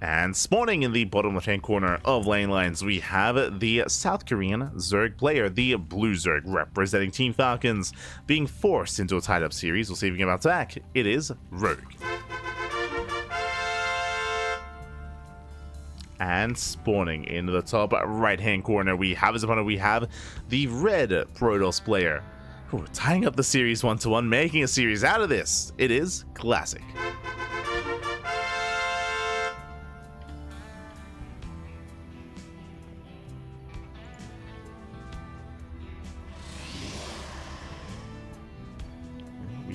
And spawning in the bottom left-hand corner of lane lines, we have the South Korean Zerg player, the Blue Zerg, representing Team Falcons, being forced into a tied-up series. We'll see if we can bounce back. It is Rogue. And spawning in the top right-hand corner, we have as opponent, we have the Red Protoss player. Ooh, tying up the series 1-1, making a series out of this. It is Classic.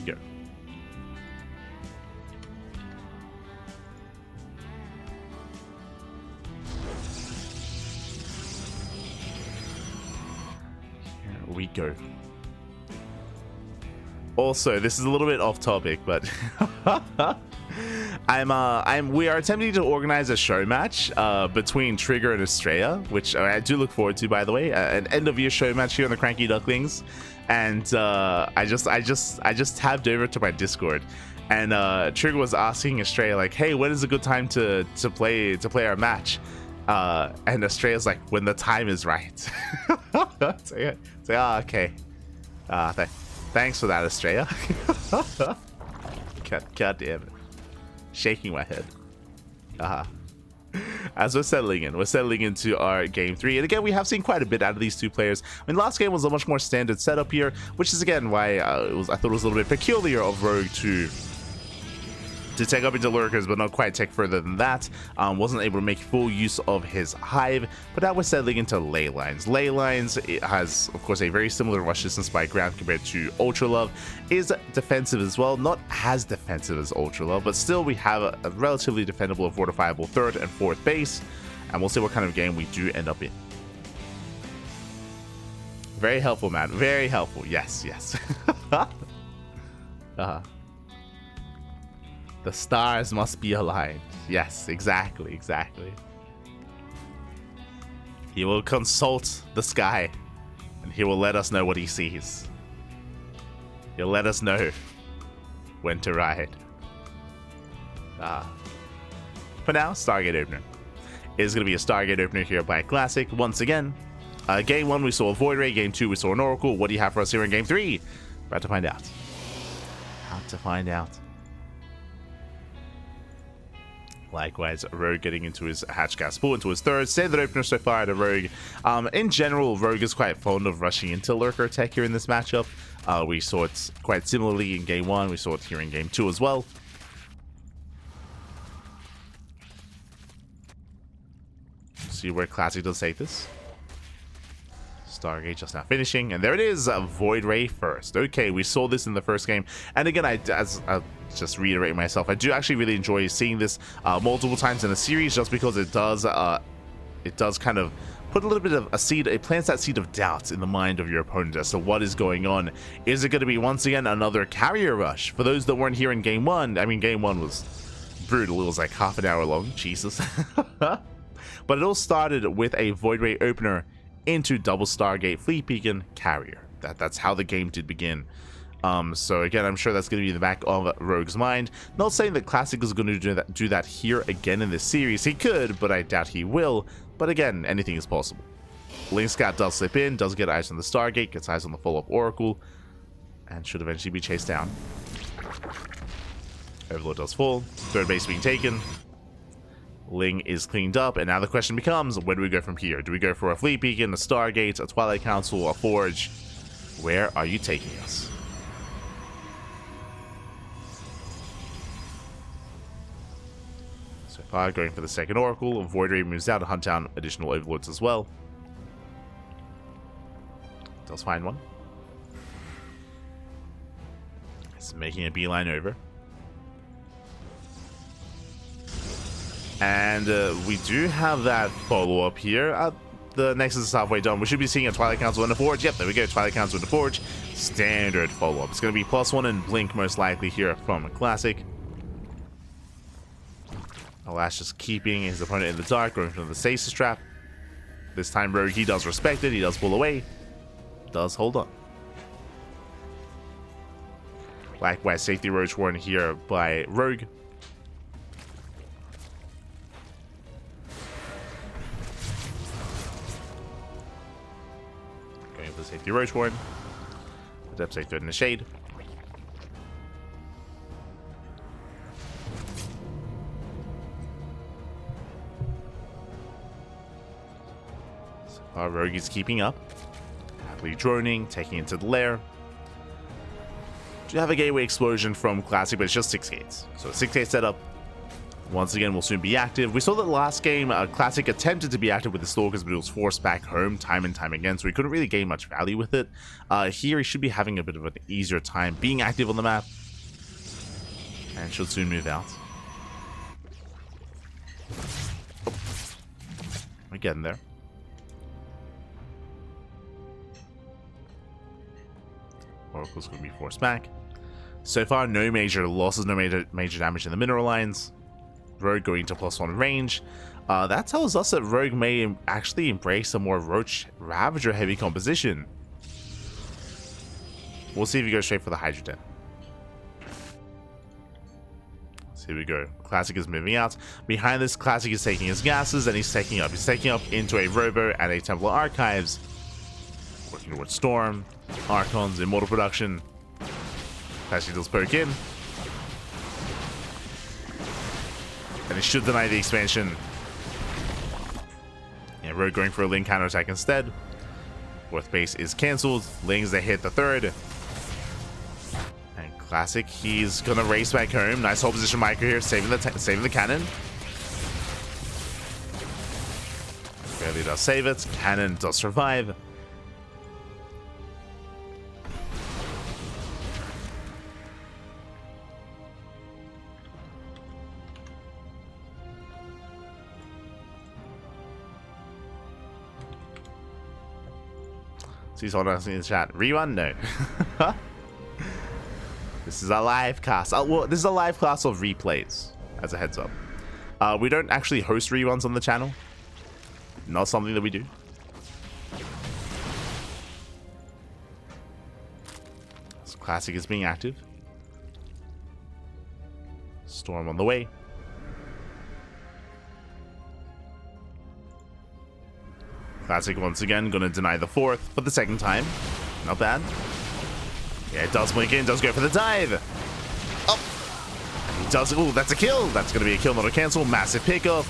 Go. Here we go. Also, this is a little bit off topic, but We are attempting to organize a show match between Trigger and Estrella, which I do look forward to, by the way. An end of year show match here on the Cranky Ducklings, and I just tabbed over to my Discord, and Trigger was asking Estrella like, "Hey, when is a good time to play our match?" And Estrella's like, "When the time is right." Say, oh, okay. Thanks for that, Estrella. God damn it. Shaking my head. As we're settling into our game 3, and again, we have seen quite a bit out of these two players. I mean, last game was a much more standard setup here, which is again why I thought it was a little bit peculiar of Rogue to take up into lurkers, but not quite take further than that. Wasn't able to make full use of his hive, but now we're settling into ley lines. Ley lines, it has, of course, a very similar rush distance by ground compared to Ultra Love. Is defensive as well, not as defensive as Ultra Love, but still we have a relatively defendable and fortifiable third and fourth base, and we'll see what kind of game we do end up in. Very helpful, man. Very helpful. Yes. The stars must be aligned. Yes, exactly. He will consult the sky, and he will let us know what he sees. He'll let us know when to ride. For now, Stargate opener. It is going to be a Stargate opener here by Classic. Once again, game 1 we saw a Void Ray, game 2 we saw an Oracle. What do you have for us here in game 3? About to find out. Likewise, Rogue getting into his Hatchcast pool, into his third. Standard opener so far to Rogue. In general, Rogue is quite fond of rushing into Lurker tech here in this matchup. We saw it quite similarly in game 1. We saw it here in game 2 as well. See where Classic does take this. Stargate just now finishing, and there it is, a Void Ray first. Okay, we saw this in the first game, and again, I'll just reiterate myself, I do actually really enjoy seeing this multiple times in the series, just because it does kind of put a little bit of a seed, it plants that seed of doubt in the mind of your opponent as to what is going on. Is it going to be once again another carrier rush? For those that weren't here in game 1, I mean, game 1 was brutal. It was like half an hour long, Jesus. But it all started with a Void Ray opener into double Stargate Fleet Beacon carrier. That's how the game did begin. So again, I'm sure that's going to be in the back of Rogue's mind. Not saying that Classic is going to do that here again in this series. He could, but I doubt he will. But again, anything is possible. Link Scout does slip in, does get eyes on the Stargate, gets eyes on the follow-up Oracle, and should eventually be chased down. Overlord does fall. Third base being taken. Ling is cleaned up, and now the question becomes, where do we go from here? Do we go for a Fleet Beacon, a Stargate, a Twilight Council, a Forge? Where are you taking us? So far, going for the second Oracle. Void Ray moves out to hunt down additional Overlords as well. Does find one. It's making a beeline over. And we do have that follow-up here. The Nexus is halfway done. We should be seeing a Twilight Council and a Forge. Yep, there we go. Twilight Council and a Forge. Standard follow-up. It's going to be +1 and Blink most likely here from Classic. Alas just keeping his opponent in the dark, going for the Stasis Trap. This time Rogue, he does respect it. He does pull away. Does hold on. Likewise, Safety Roach Warren here by Rogue. Safety Roach Warren. Depth Safe Thread in the shade. So our Rogue is keeping up. Happily droning, taking it to the lair. Do have a gateway explosion from Classic, but it's just 6 gates. So 6 gate setup. Once again, will soon be active. We saw that last game, Classic attempted to be active with the Stalkers, but it was forced back home time and time again, so he couldn't really gain much value with it. Here, he should be having a bit of an easier time being active on the map, and should soon move out. Oh. We're getting there. Oracle's going to be forced back. So far, no major losses, no major damage in the mineral lines. Rogue going to +1 range. That tells us that Rogue may actually embrace a more Roach Ravager heavy composition. We'll see if he goes straight for the Hydrogen. So here we go. Classic is moving out. Behind this, Classic is taking his gases and he's taking up. He's taking up into a Robo and a Templar Archives. Working towards Storm, Archons, Immortal Production. Classic does poke in. And he should deny the expansion. Yeah, Rogue going for a Ling counterattack instead. Fourth base is cancelled. Lings, they hit the third. And Classic, he's gonna race back home. Nice hold position micro here, saving the cannon. Barely does save it. Cannon does survive. So he's holding us in the chat. Rerun? No. This is a live cast. Well, this is a live class of replays, as a heads up. We don't actually host reruns on the channel. Not something that we do. This Classic is being active. Storm on the way. Classic once again gonna deny the fourth for the second time. Not bad. Yeah, it does blink in, does go for the dive. Oh! He does. Oh, that's a kill. That's gonna be a kill, not a cancel. Massive pickup.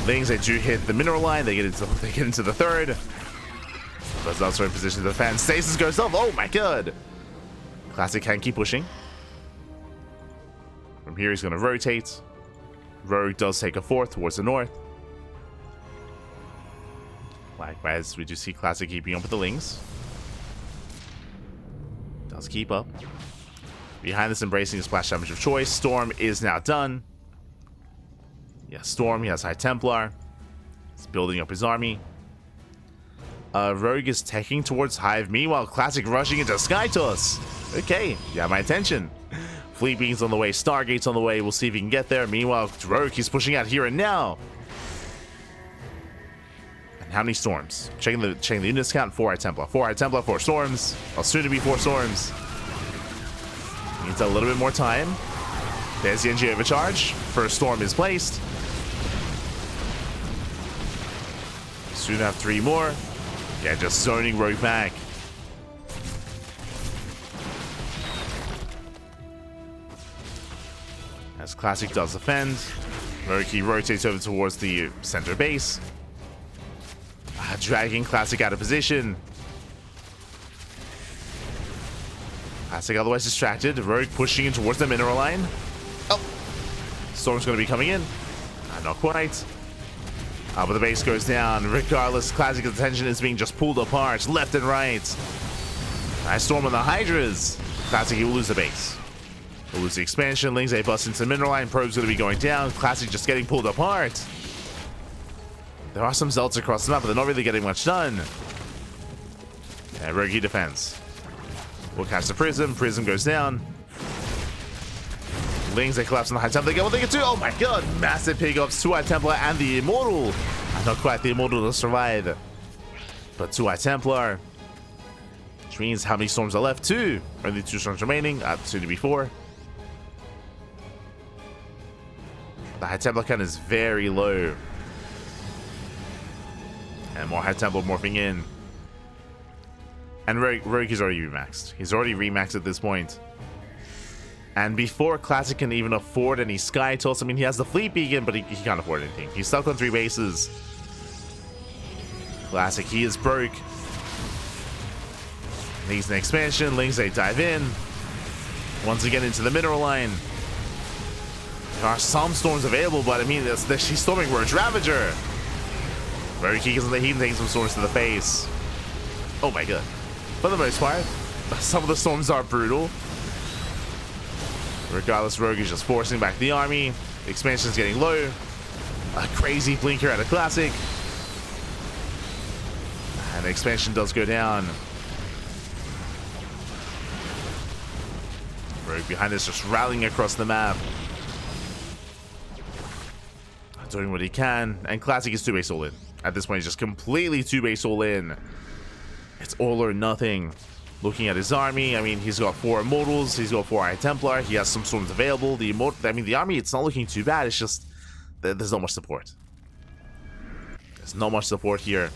Lings, they do hit the mineral line. They get into the third. But also in position to defend. Stasis goes up. Oh my god. Classic can keep pushing. From here, he's gonna rotate. Rogue does take a fourth towards the north. Likewise, we do see Classic keeping up with the Lings. Does keep up. Behind this, embracing the splash damage of choice. Storm is now done. Yeah, Storm, he has High Templar. He's building up his army. Rogue is taking towards Hive. Meanwhile, Classic rushing into Sky Toss. Okay, you have my attention. Fleet Beings on the way. Stargate's on the way. We'll see if he can get there. Meanwhile, Rogue, he's pushing out here and now. How many storms? Checking the units count. 4 High Templar. 4 High Templar, 4 storms. Well, soon to be 4 storms. Needs a little bit more time. There's the NG overcharge. First storm is placed. Soon have 3 more. Yeah, just zoning Rogue back. As Classic does defend, Rogue, he rotates over towards the center base. Dragging Classic out of position. Classic otherwise distracted. Rogue pushing in towards the mineral line. Oh! Storm's going to be coming in. Not quite. But the base goes down. Regardless, Classic's attention is being just pulled apart left and right. Nice Storm on the Hydras. Classic, he will lose the base. He'll lose the expansion. Lings, they bust into the mineral line. Probe's going to be going down. Classic just getting pulled apart. There are some Zelts across the map, but they're not really getting much done. Yeah, Rogue, he defends. We'll catch the Prism. Prism goes down. Lings, they collapse on the High Templar. They get what they get to. Oh my god! Massive pickups. 2 High Templar and the Immortal. Not quite the Immortal to survive. But 2 High Templar. Which means how many storms are left? 2. Only 2 storms remaining. Soon to be 4. The High Templar count is very low. And more High Templar morphing in. And Rogue is already remaxed. He's already remaxed at this point. And before Classic can even afford any Sky Toss, I mean, he has the Fleet Beacon, but he can't afford anything. He's stuck on 3 bases. Classic, he is broke. Needs an expansion. Lings, they dive in. Once again into the mineral line. There are some storms available, but I mean, she's storming Roach Ravager. Rogue, he can take some storms to the face. Oh my god. For the most part, some of the storms are brutal. Regardless, Rogue is just forcing back the army. The expansion is getting low. A crazy blinker at a Classic. And the expansion does go down. Rogue behind us just rallying across the map. doing what he can, and Classic is 2-base all in. At this point, he's just completely 2-base all in. It's all or nothing. Looking at his army, I mean, he's got 4 Immortals, he's got 4 High Templar, he has some Storms available. The army, it's not looking too bad, it's just there's not much support. There's not much support here.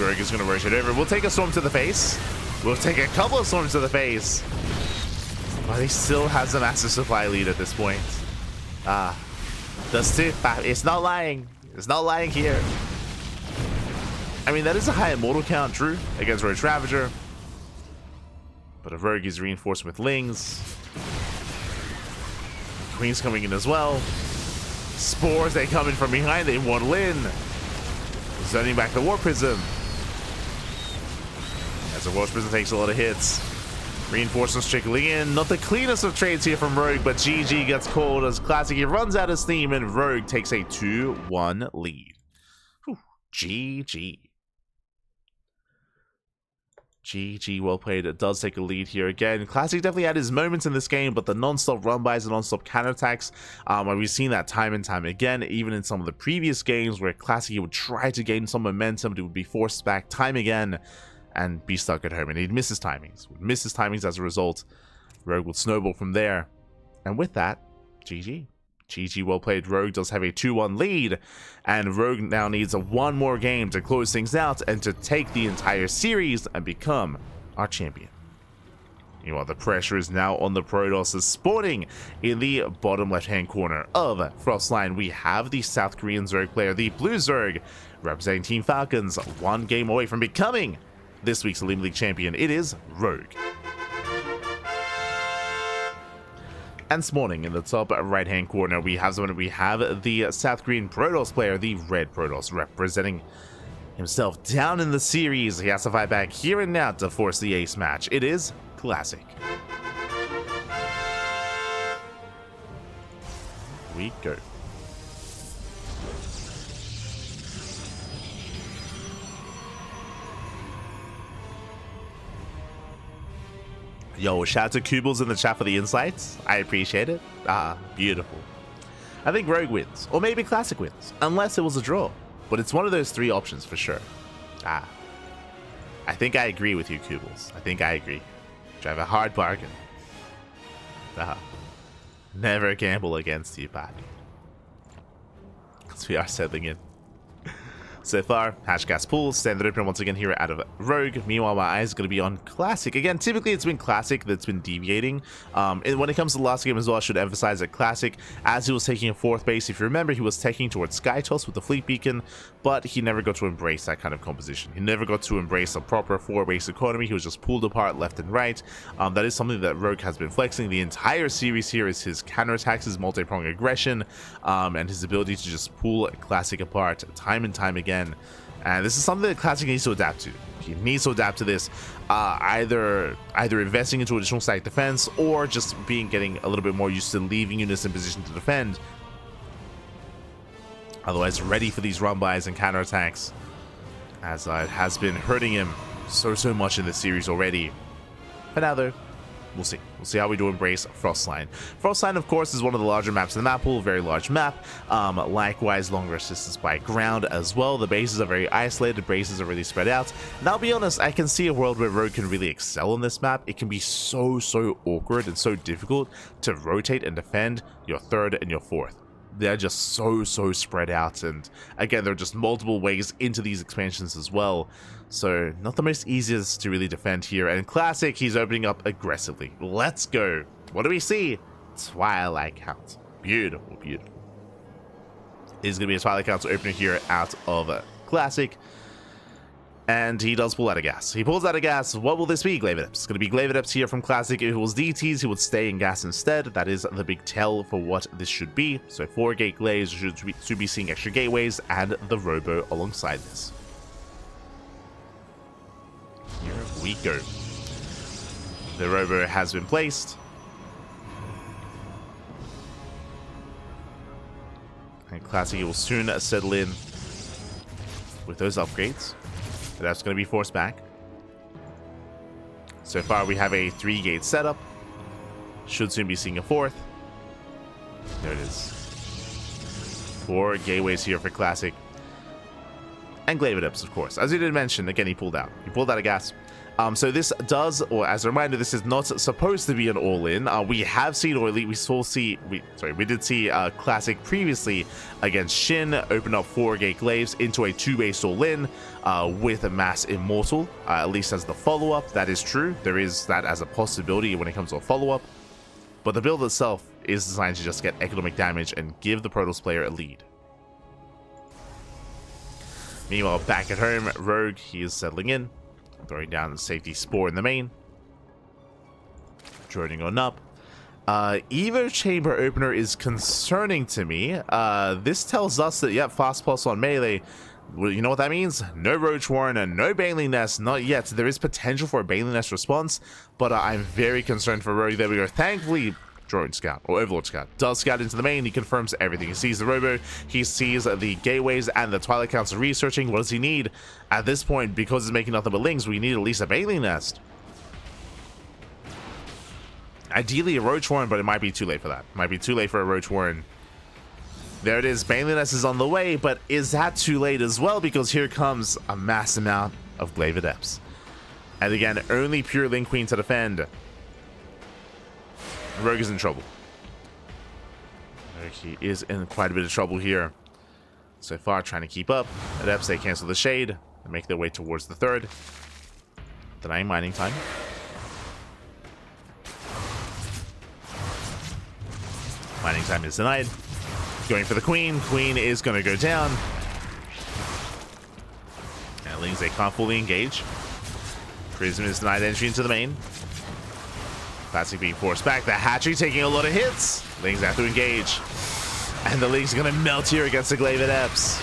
Rogue is going to rush it over. We'll take a storm to the face. We'll take a couple of storms to the face. But he still has a massive supply lead at this point. It's not lying. It's not lying here. I mean, that is a high immortal count, true, against Rogue Ravager. But a Rogue is reinforced with Lings. Queen's coming in as well. Spores, they come in from behind. They want Lin. Zoning back the War Prism. As the War Prism takes a lot of hits. Reinforcements trickling in. Not the cleanest of trades here from Rogue, but GG gets called as Classic. He runs out of steam, and Rogue takes a 2-1 lead. Whew. GG. GG, well played. It does take a lead here again. Classic definitely had his moments in this game, but the non-stop run-bys and non-stop counterattacks, we've seen that time and time again, even in some of the previous games where Classic would try to gain some momentum, but it would be forced back time again and be stuck at home, and he'd miss his timings. Would miss his timings as a result. Rogue would snowball from there. And with that, GG. GG, well played. Rogue does have a 2-1 lead, and Rogue now needs one more game to close things out and to take the entire series and become our champion. Meanwhile, the pressure is now on the Protoss, spawning in the bottom left-hand corner of Frostline. We have the South Korean Zerg player, the Blue Zerg, representing Team Falcons, one game away from becoming this week's OlimoLeague champion. It is Rogue. And spawning in the top right-hand corner, we have the South Korean Protoss player, the Red Protoss, representing himself down in the series. He has to fight back here and now to force the ace match. It is Classic. We go. Yo, shout out to Kubels in the chat for the insights. I appreciate it. Beautiful. I think Rogue wins, or maybe Classic wins, unless it was a draw. But it's one of those 3 options for sure. I think I agree with you, Kubels. I think I agree. Drive a hard bargain. Never gamble against you, bud. Because we are settling in. So far, Hashgas pools, standard opener once again here out of Rogue. Meanwhile, my eyes are going to be on Classic. Again, typically it's been Classic that's been deviating. And when it comes to the last game as well, I should emphasize that Classic, as he was taking a 4th base, if you remember, he was taking towards Sky Toss with the Fleet Beacon, but he never got to embrace that kind of composition. He never got to embrace a proper 4-base economy. He was just pulled apart left and right. That is something that Rogue has been flexing the entire series here, is his counterattacks, his multi-pronged aggression, and his ability to just pull Classic apart time and time again. And this is something that Classic needs to adapt to. He needs to adapt to this, either investing into additional static defense or just getting a little bit more used to leaving units in position to defend. Otherwise, ready for these run-bys and counterattacks, as it has been hurting him so much in this series already. But now though, we'll see. We'll see how we do embrace Frostline. Frostline, of course, is one of the larger maps in the map pool, very large map. Likewise, longer distance by ground as well. The bases are very isolated, bases are really spread out. And I'll be honest, I can see a world where Rogue can really excel on this map. It can be so awkward and so difficult to rotate and defend your 3rd and your 4th. They're just so spread out, and again, there are just multiple ways into these expansions as well. So not the most easiest to really defend here. And Classic, he's opening up aggressively. Let's go. What do we see? Twilight Count. Beautiful. This is going to be a Twilight Count opener here out of Classic. And he does pull out of gas. He pulls out of gas. What will this be, Glavedeps? It's going to be Glavedeps here from Classic. If it was DTs, he would stay in gas instead. That is the big tell for what this should be. So 4-gate glaze, should be seeing extra gateways and the Robo alongside this. Here we go. The Robo has been placed. And Classic will soon settle in with those upgrades. But that's going to be forced back. So far, we have a 3-gate setup. Should soon be seeing a 4th. There it is. 4 gateways here for Classic. And Glavidips, of course. As you did mention, again, he pulled out. He pulled out a gas. So this does, or as a reminder, this is not supposed to be an all-in. We have seen, or at least we did see Classic previously against Shin open up 4-gate glaives into a 2-base all-in with a Mass Immortal, at least as the follow-up. That is true. There is that as a possibility when it comes to a follow-up. But the build itself is designed to just get economic damage and give the Protoss player a lead. Meanwhile, back at home, Rogue, he is settling in. Throwing down the safety spore in the main. Droning on up. Evo Chamber Opener is concerning to me. This tells us that, yep, Fast Pulse on melee. Well, you know what that means? No Roach Warren and no Baneling Nest. Not yet. There is potential for a Baneling Nest response, but I'm very concerned for Rogue. There we go. Thankfully, Drone Scout, or Overlord Scout, does scout into the main. He confirms everything. He sees the Robo, he sees the gateways and the Twilight Council researching. What does he need? At this point, because he's making nothing but lings, we need at least a Baneling Nest. Ideally a Roach Warren, but it might be too late for that. Might be too late for a Roach Warren. There it is. Baneling Nest is on the way, but is that too late as well? Because here comes a mass amount of Glavidips. And again, only pure Link Queen to defend. Rogue is in trouble. He is in quite a bit of trouble here. So far, trying to keep up. Adepts, they cancel the shade and make their way towards the 3rd. Denying mining time. Mining time is denied. Going for the Queen. Queen is going to go down. And Lings, they can't fully engage. Prism is denied entry into the main. Classic being forced back. The Hatchery taking a lot of hits. Lings have to engage. And the Lings are going to melt here against the Glavidips.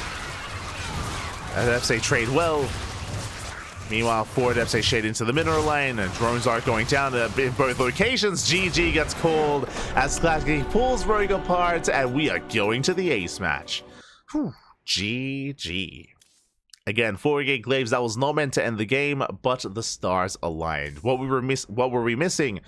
Adepts, they trade well. Meanwhile, 4 Adepts, they shade into the mineral line. And drones are going down in both locations. GG gets called as Classic pulls Rogue apart. And we are going to the ace match. Whew. GG. Again, 4-gate glaives, that was not meant to end the game, but the stars aligned. What were we missing?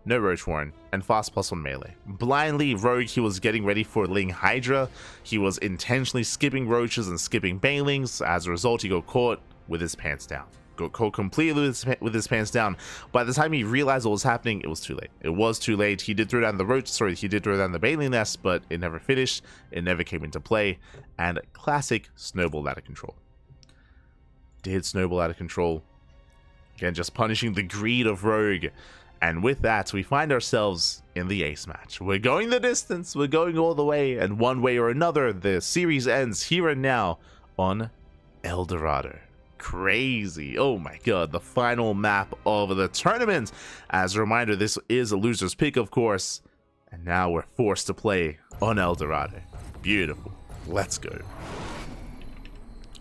No Roach Warren, and Fast Plus on melee. Blindly, Rogue, he was getting ready for Ling Hydra. He was intentionally skipping Roaches and skipping Banelings. As a result, he got caught with his pants down. Got caught completely with his pants down. By the time he realized what was happening, it was too late. It was too late. He did throw down the Roach, he did throw down the Baneling Nest, but it never finished. It never came into play, and Classic snowballed out of control. Did snowball out of control. Again, just punishing the greed of Rogue. And with that, we find ourselves in the ace match. We're going the distance. We're going all the way. And one way or another, the series ends here and now on El Dorado. Crazy. Oh my god. The final map of the tournament. As a reminder, this is a loser's pick, of course. And now we're forced to play on El Dorado. Beautiful. Let's go.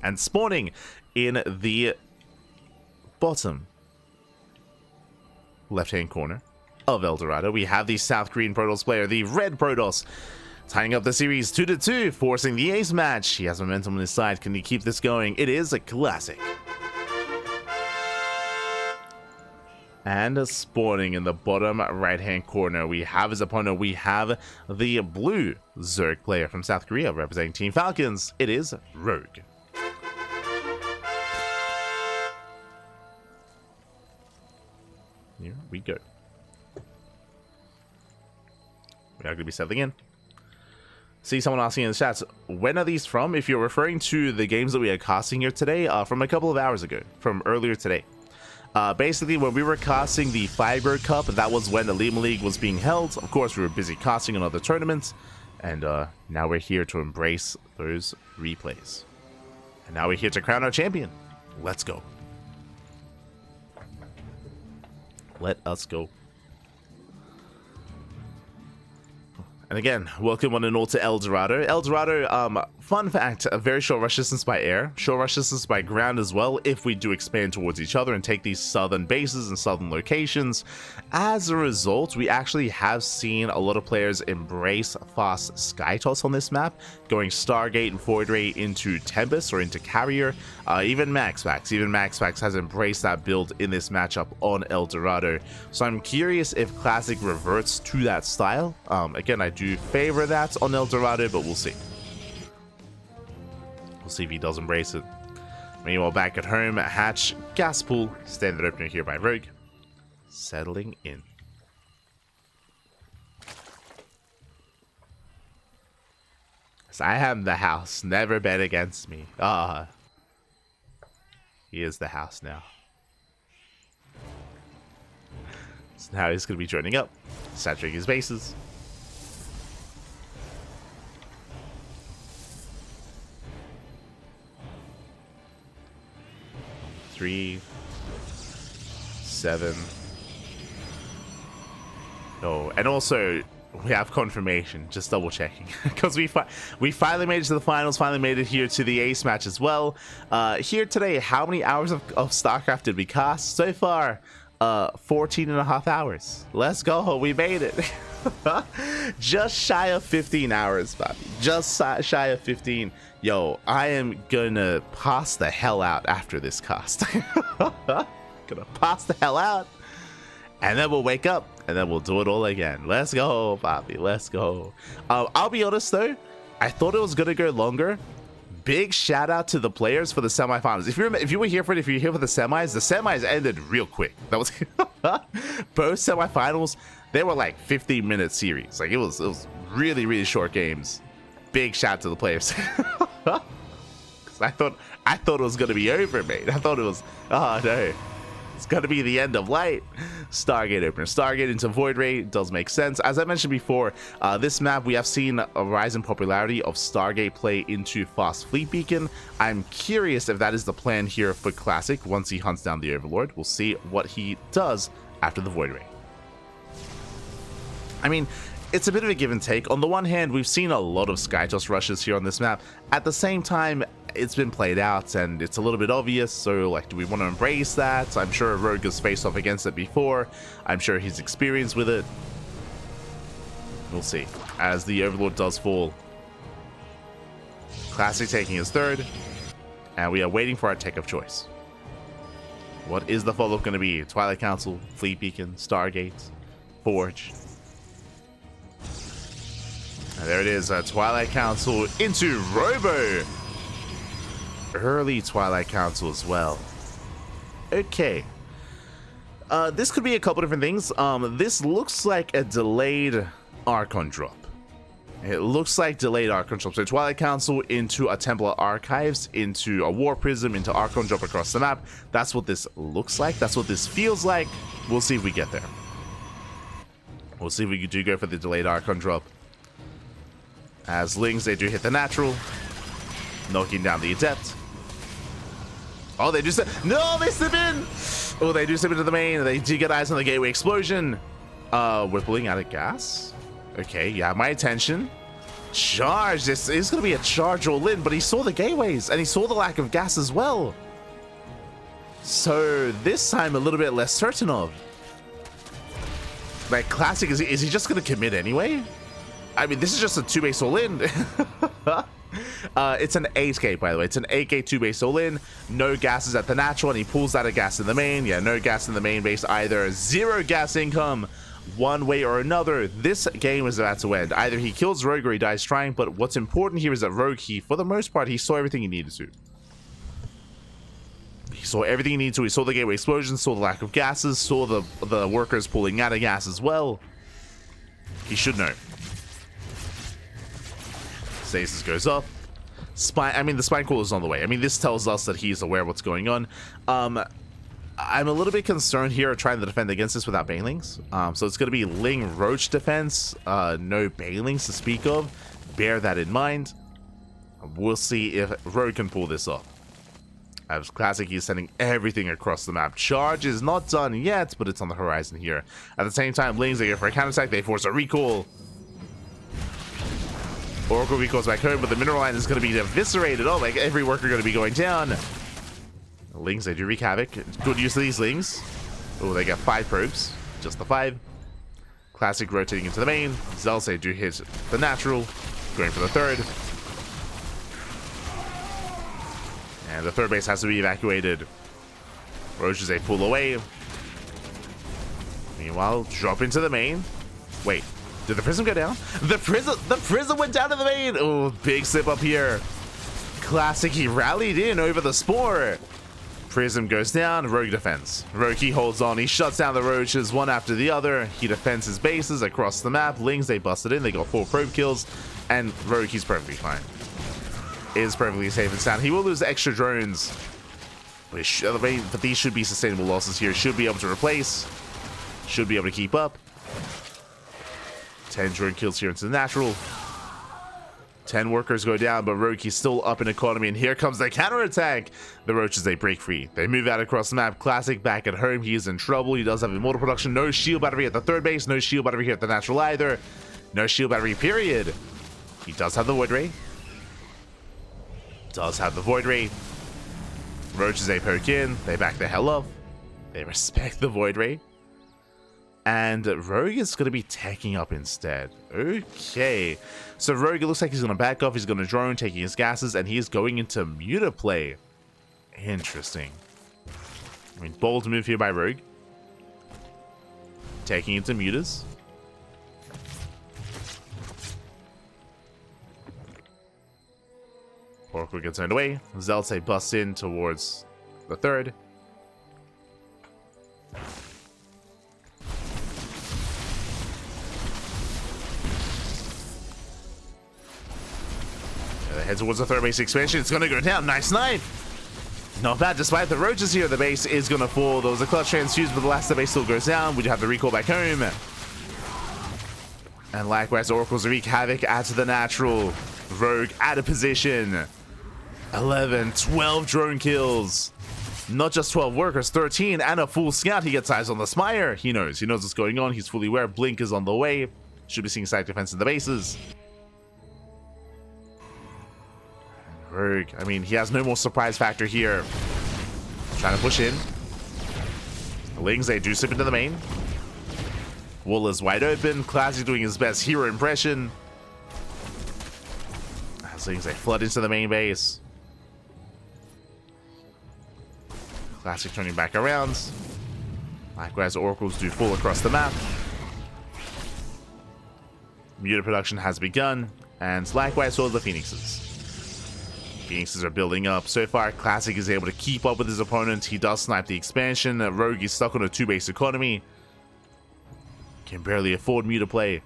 And spawning in the bottom left-hand corner of El Dorado, we have the South Green Protoss player, the Red Protoss, tying up the series 2-2, forcing the ace match. He has momentum on his side. Can he keep this going? It is a Classic. And spawning in the bottom right-hand corner, we have his opponent. We have the blue Zerg player from South Korea representing Team Falcons. It is Rogue. Here we go. We are going to be settling in. See someone asking in the chats, when are these from? If you're referring to the games that we are casting here today, from a couple of hours ago, from earlier today. Basically, when we were casting the Fiber Cup, that was when the OlimoLeague was being held. Of course, we were busy casting on other tournaments, and now we're here to embrace those replays. And now we're here to crown our champion. Let's go. Let us go. And again, welcome one and all to El Dorado. El Dorado, fun fact, a very short rush distance by air, short rush distance by ground as well if we do expand towards each other and take these southern bases and southern locations. As a result, we actually have seen a lot of players embrace fast sky toss on this map, going Stargate and Void Ray into Tempest or into Carrier. Even MaxFax has embraced that build in this matchup on El Dorado. So I'm curious if Classic reverts to that style. Again, I do favor that on El Dorado, but we'll see. We'll see if he does embrace it. Meanwhile, back at home, Hatch, gas pool, standard opener here by Rogue, settling in. So I am the house, never bet against me. He is the house now. So now he's going to be joining up, saturating his bases. Three, 7. Oh, and also we have confirmation. Just double checking because we finally made it to the finals. Finally made it here to the ace match as well. Here today, how many hours of StarCraft did we cast so far? 14.5 hours. Let's go. We made it. Just shy of 15 hours, Bobby. Just shy of 15. Yo, I am gonna pass the hell out after this cast. Gonna pass the hell out. And then we'll wake up. And then we'll do it all again. Let's go, Bobby. Let's go. I'll be honest, though. I thought it was gonna go longer. Big shout out to the players for the semifinals. If you were here for it, if you're here for the semis ended real quick. That was both semifinals. They were like 15-minute series. Like it was really, really short games. Big shout out to the players. I thought it was gonna be over, mate. I thought it was. Oh no, it's gonna be the end of light. Stargate opener, Stargate into Void Ray does make sense. As I mentioned before, this map we have seen a rise in popularity of Stargate play into Fast Fleet Beacon. I'm curious if that is the plan here for Classic once he hunts down the Overlord. We'll see what he does after the Void Ray. I mean, it's a bit of a give and take. On the one hand, we've seen a lot of Skytoss rushes here on this map. At the same time, it's been played out and it's a little bit obvious, so like, do we want to embrace that? I'm sure Rogue has faced off against it before. I'm sure he's experienced with it. We'll see. As the Overlord does fall. Classic taking his third. And we are waiting for our tech of choice. What is the follow-up going to be? Twilight Council, Fleet Beacon, Stargate, Forge. And there it is, Twilight Council into Robo. Early Twilight Council as well. Okay. This could be a couple different things. This looks like a delayed Archon drop. It looks like delayed Archon drop. So Twilight Council into a Templar Archives, into a War Prism, into Archon drop across the map. That's what this looks like. That's what this feels like. We'll see if we get there. We'll see if we do go for the delayed Archon drop. As Lings, they do hit the natural, knocking down the Adept. Oh, they do slip. No, they slip in. Oh, they do slip into the main. They do get eyes on the Gateway Explosion. We're pulling out of gas. Okay, you have my attention. Charge. This is going to be a charge all in, but he saw the gateways and he saw the lack of gas as well. So this time a little bit less certain of. Like Classic, is he just going to commit anyway? I mean, this is just a 2-base all-in. It's an 8K, by the way. It's an 8K 2-base all-in. No gases at the natural, and he pulls out a gas in the main. Yeah, no gas in the main base either. 0 gas income, one way or another. This game is about to end. Either he kills Rogue or he dies trying, but what's important here is that Rogue, for the most part, he saw everything he needed to. He saw everything he needed to. He saw the Gateway Explosion, saw the lack of gases, saw the workers pulling out of gas as well. He should know. Stasis goes up. The Spine Cooler is on the way. I mean, this tells us that he's aware of what's going on. I'm a little bit concerned here trying to defend against this without Banelings. So it's going to be Ling Roach defense. No Banelings to speak of. Bear that in mind. We'll see if Rogue can pull this off. As Classic, he's sending everything across the map. Charge is not done yet, but it's on the horizon here. At the same time, Lings, they go for a counterattack. They force a recall. Oracle recalls back home, but the mineral line is going to be eviscerated. Oh, like every worker going to be going down. Lings, they do wreak havoc. Good use of these Lings. Oh, they got 5 probes. Just the 5. Classic rotating into the main. Zealots, they do hit the natural. Going for the 3rd. And the 3rd base has to be evacuated. Roaches, they pull away. Meanwhile, drop into the main. Wait, did the prism go down? The prism went down to the main. Oh, big slip up here. Classic, he rallied in over the spore. Prism goes down, Rogue defends. Rogue, he holds on, he shuts down the roaches one after the other. He defends his bases across the map. Lings, they busted in, they got 4 probe kills. And Rogue, he's perfectly fine. Is perfectly safe and sound. He will lose extra drones. But these should be sustainable losses here. Should be able to replace. Should be able to keep up. 10 drone kills here into the natural. 10 workers go down, but Rogue, he's still up in economy, and here comes the counterattack. The roaches, they break free. They move out across the map. Classic back at home. He is in trouble. He does have immortal production. No shield battery at the 3rd base. No shield battery here at the natural either. No shield battery, period. He does have the Void Ray. Does have the Void Ray. Roaches, they poke in. They back the hell off. They respect the Void Ray. And Rogue is going to be taking up instead. Okay. So Rogue, it looks like he's going to back off. He's going to drone, taking his gases, and he is going into Muta play. Interesting. I mean, bold move here by Rogue. Taking into Mutas. Oracle gets turned away. Zealots, they bust in towards the 3rd. Head towards the 3rd base expansion. It's going to go down. Nice knife. Not bad. Despite the roaches here, the base is going to fall. There was a clutch transfuse, but the last of the base still goes down. We do have the recall back home. And likewise, Oracles wreak havoc out to the natural. Rogue out of position. 11, 12 drone kills. Not just 12 workers, 13, and a full scout. He gets eyes on the Spire. He knows what's going on. He's fully aware. Blink is on the way. Should be seeing side defense in the bases. Rogue, I mean, he has no more surprise factor here. Trying to push in. Lings, they do slip into the main. Wall is wide open. Classic doing his best hero impression. As Lings, they flood into the main base. Classic turning back around. Likewise, Oracles do fall across the map. Muta production has begun. And likewise, so the Phoenixes. Phoenixes are building up. So far, Classic is able to keep up with his opponent. He does snipe the expansion. Rogue is stuck on a 2-base economy. Can barely afford Muta play.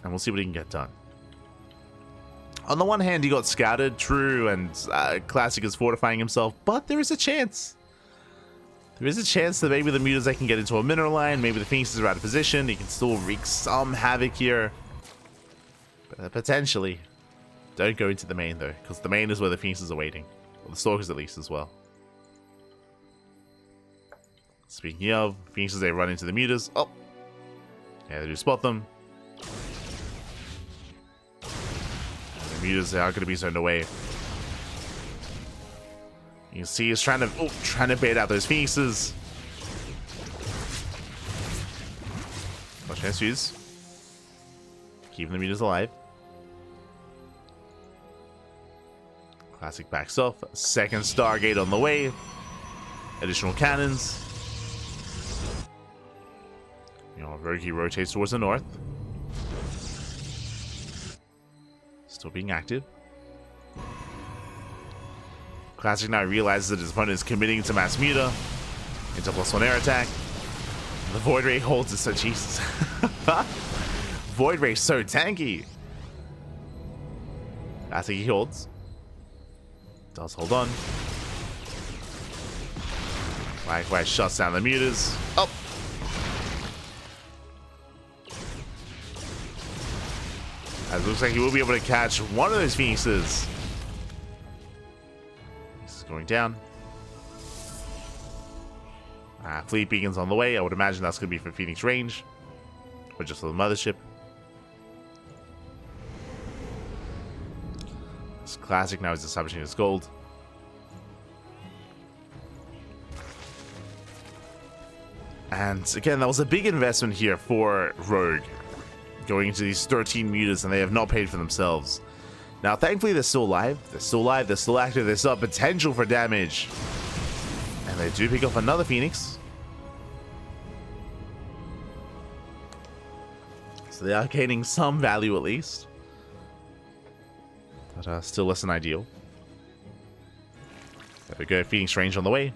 And we'll see what he can get done. On the one hand, he got scouted, true, and Classic is fortifying himself, but there is a chance. There is a chance that maybe the Mutas, they can get into a mineral line. Maybe the Phoenixes are out of position. He can still wreak some havoc here. Potentially. Don't go into the main, though, because the main is where the Phoenixes are waiting. Or the Stalkers, at least, as well. Speaking of, Phoenixes, they run into the Mutas. Oh! Yeah, they do spot them. And the Mutas, they are going to be zoned away. You can see he's trying to bait out those Phoenixes. No chance to use. Keeping the Mutas alive. Classic backs off. 2nd Stargate on the way. Additional cannons. Rogue rotates towards the north. Still being active. Classic now realizes that his opponent is committing to mass Muta. Into +1 air attack. The Void Ray holds it, so Jesus. Void Ray so tanky. Classic, he holds. Does hold on. Likewise, shuts down the Mutas. Oh! As it looks like he will be able to catch one of those Phoenixes. This is going down. Fleet Beacon's on the way. I would imagine that's going to be for Phoenix range. or just for the mothership. It's classic now is establishing his gold. And again, that was a big investment here for Rogue, going into these 13 mutas, and they have not paid for themselves. Now, thankfully, they're still alive. They're still alive. They're still active. There's still potential for damage. And they do pick up another Phoenix. So they are gaining some value at least. But still less than ideal. There we go. Phoenix range on the way.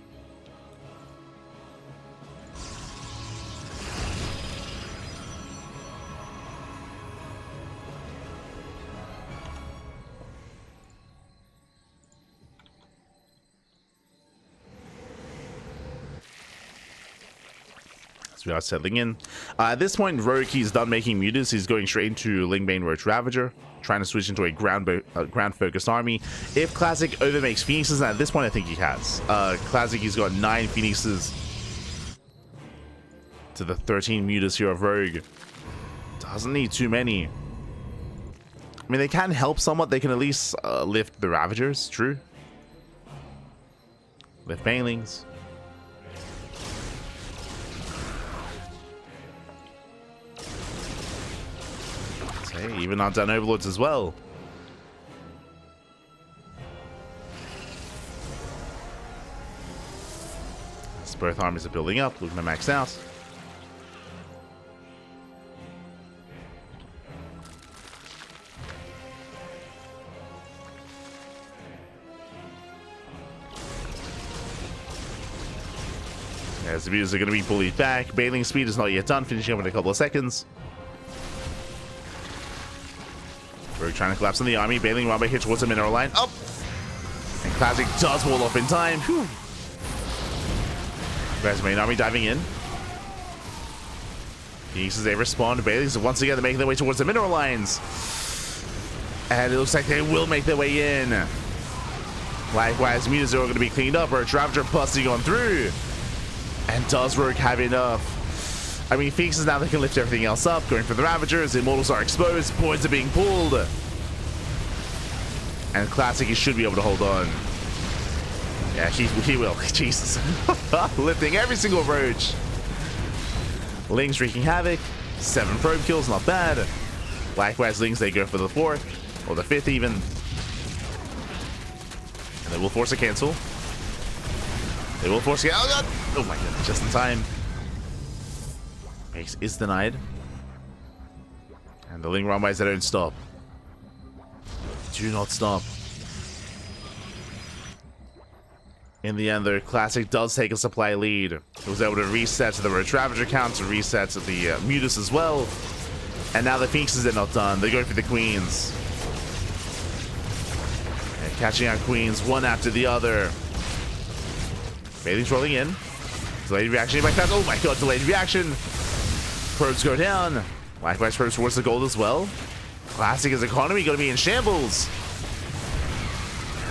We are settling in. At this point, Rogue, he's done making mutas. He's going straight into Lingbane Roach Ravager, trying to switch into a ground-focused army. If Classic overmakes Phoenixes, and at this point, I think he has. Classic, he's got 9 Phoenixes to the 13 mutas here of Rogue. Doesn't need too many. I mean, they can help somewhat. They can at least lift the Ravagers, true. Lift Banelings. Hey, even not done Overlords as well. As both armies are building up, looking to max out. As the mutas are going to be bullied back. Bailing speed is not yet done, finishing up in a couple of seconds. Rogue trying to collapse on the army. Bailing Rumba here towards the mineral line. Up! And Classic does wall off in time. Whew. Whereas main army diving in. Phoenix as they respond. Bailings once again, they're making their way towards the mineral lines. And it looks like they will make their way in. Likewise, mutas are going to be cleaned up. Roach Ravager busting on through. And does Rogue have enough? I mean, Phoenix is now they can lift everything else up, going for the Ravagers. The Immortals are exposed, points are being pulled. And Classic, he should be able to hold on. Yeah, he will. Jesus. Lifting every single Roach. Lings wreaking havoc. 7 probe kills, not bad. Likewise, Lings, they go for the 4th, or the 5th even. And they will force a cancel. They will force a cancel. Oh, God. Oh my goodness, just in time. Ace is denied. And the Ling Rumbites, they don't stop. Do not stop. In the end, the Classic does take a supply lead. It was able to reset the Roach Ravager count, to reset the Mutas as well. And now the Phoenixes are not done. They go for the Queens. And catching out Queens one after the other. Bailey's rolling in. Delayed reaction by Classic. Oh my god, delayed reaction. Probes go down. Likewise, probes towards the gold as well. Classic is economy going to be in shambles.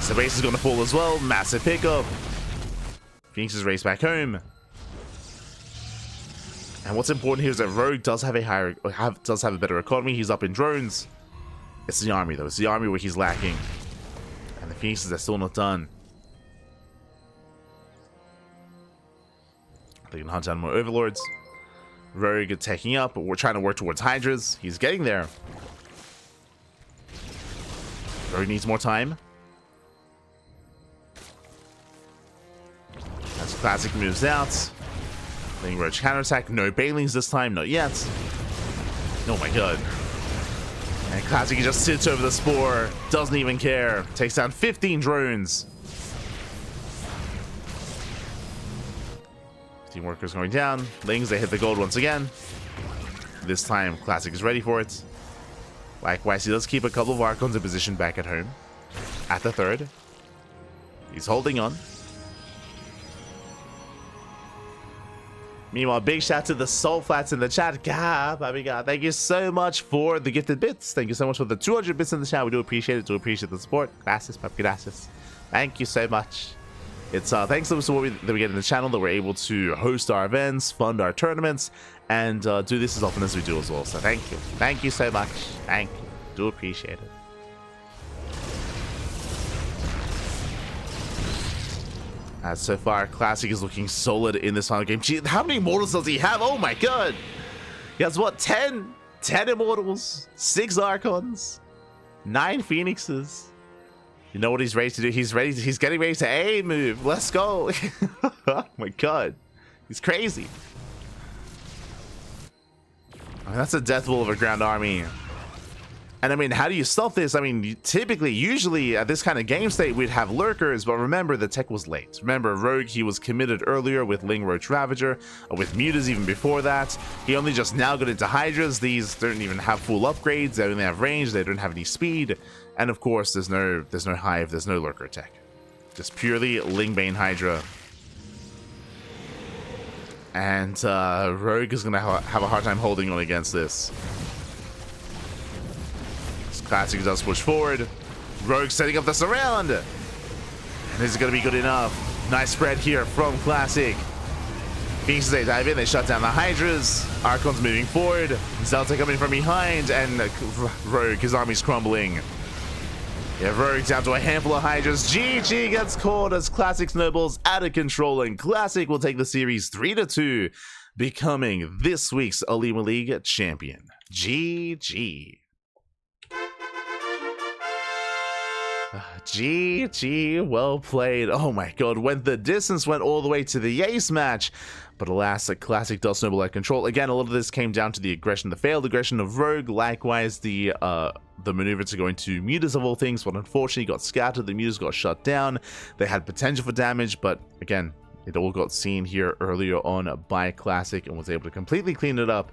So base is going to fall as well. Massive pickup. Phoenix is raced back home. And what's important here is that Rogue does have a better economy. He's up in drones. It's the army though. It's the army where he's lacking. And the Phoenixes are still not done. They can hunt down more Overlords. Rogue taking up, but we're trying to work towards Hydras. He's getting there. Rogue needs more time. As Classic moves out. Letting Roach counterattack. No Bailings this time, not yet. Oh my god. And Classic just sits over the Spore. Doesn't even care. Takes down 15 drones. Team workers going down. Lings, they hit the gold once again. This time, Classic is ready for it. Likewise, he does keep a couple of Archons in position back at home. At the 3rd. He's holding on. Meanwhile, big shout out to the Soul Flats in the chat. God, thank you so much for the gifted bits. Thank you so much for the 200 bits in the chat. We do appreciate it. Do appreciate the support. Gracias, papi, gracias. Thank you so much. It's thanks to what that we get in the channel that we're able to host our events, fund our tournaments, and do this as often as we do as well. So thank you so much. Thank you, do appreciate it. So far, Classic is looking solid in this final game. Gee, how many immortals does he have? Oh my god! He has what, 10 immortals, 6 archons, 9 phoenixes. You know what he's ready to do? He's getting ready to A move. Let's go. Oh my god, he's crazy. I mean, that's a death blow of a ground army. And I mean, how do you stop this? I mean, usually at this kind of game state, we'd have lurkers, but remember, the tech was late. Remember, Rogue, he was committed earlier with Ling Roach Ravager, with Mutas even before that. He only just now got into Hydras. These don't even have full upgrades. They only have range. They don't have any speed. And of course, there's no Hive, there's no lurker tech. Just purely Lingbane Hydra. And Rogue is going to have a hard time holding on against this. Classic does push forward. Rogue setting up the surround. And is it going to be good enough? Nice spread here from Classic. Phoenixes, they dive in, they shut down the Hydras. Archon's moving forward. Zelta coming from behind, and Rogue, his army's crumbling. Yeah, Rogue down to a handful of Hydras. GG gets caught as Classic snowballs out of control, and Classic will take the series 3-2, becoming this week's OlimoLeague champion. GG. GG, well played. Oh my god, went the distance, went all the way to the ace match. But alas, a Classic does snowball out of control. Again, a lot of this came down to the aggression, the failed aggression of Rogue. Likewise, the maneuver to go into Mutas of all things, but unfortunately got scattered. The Mutas got shut down. They had potential for damage, but again, it all got seen here earlier on by Classic and was able to completely clean it up.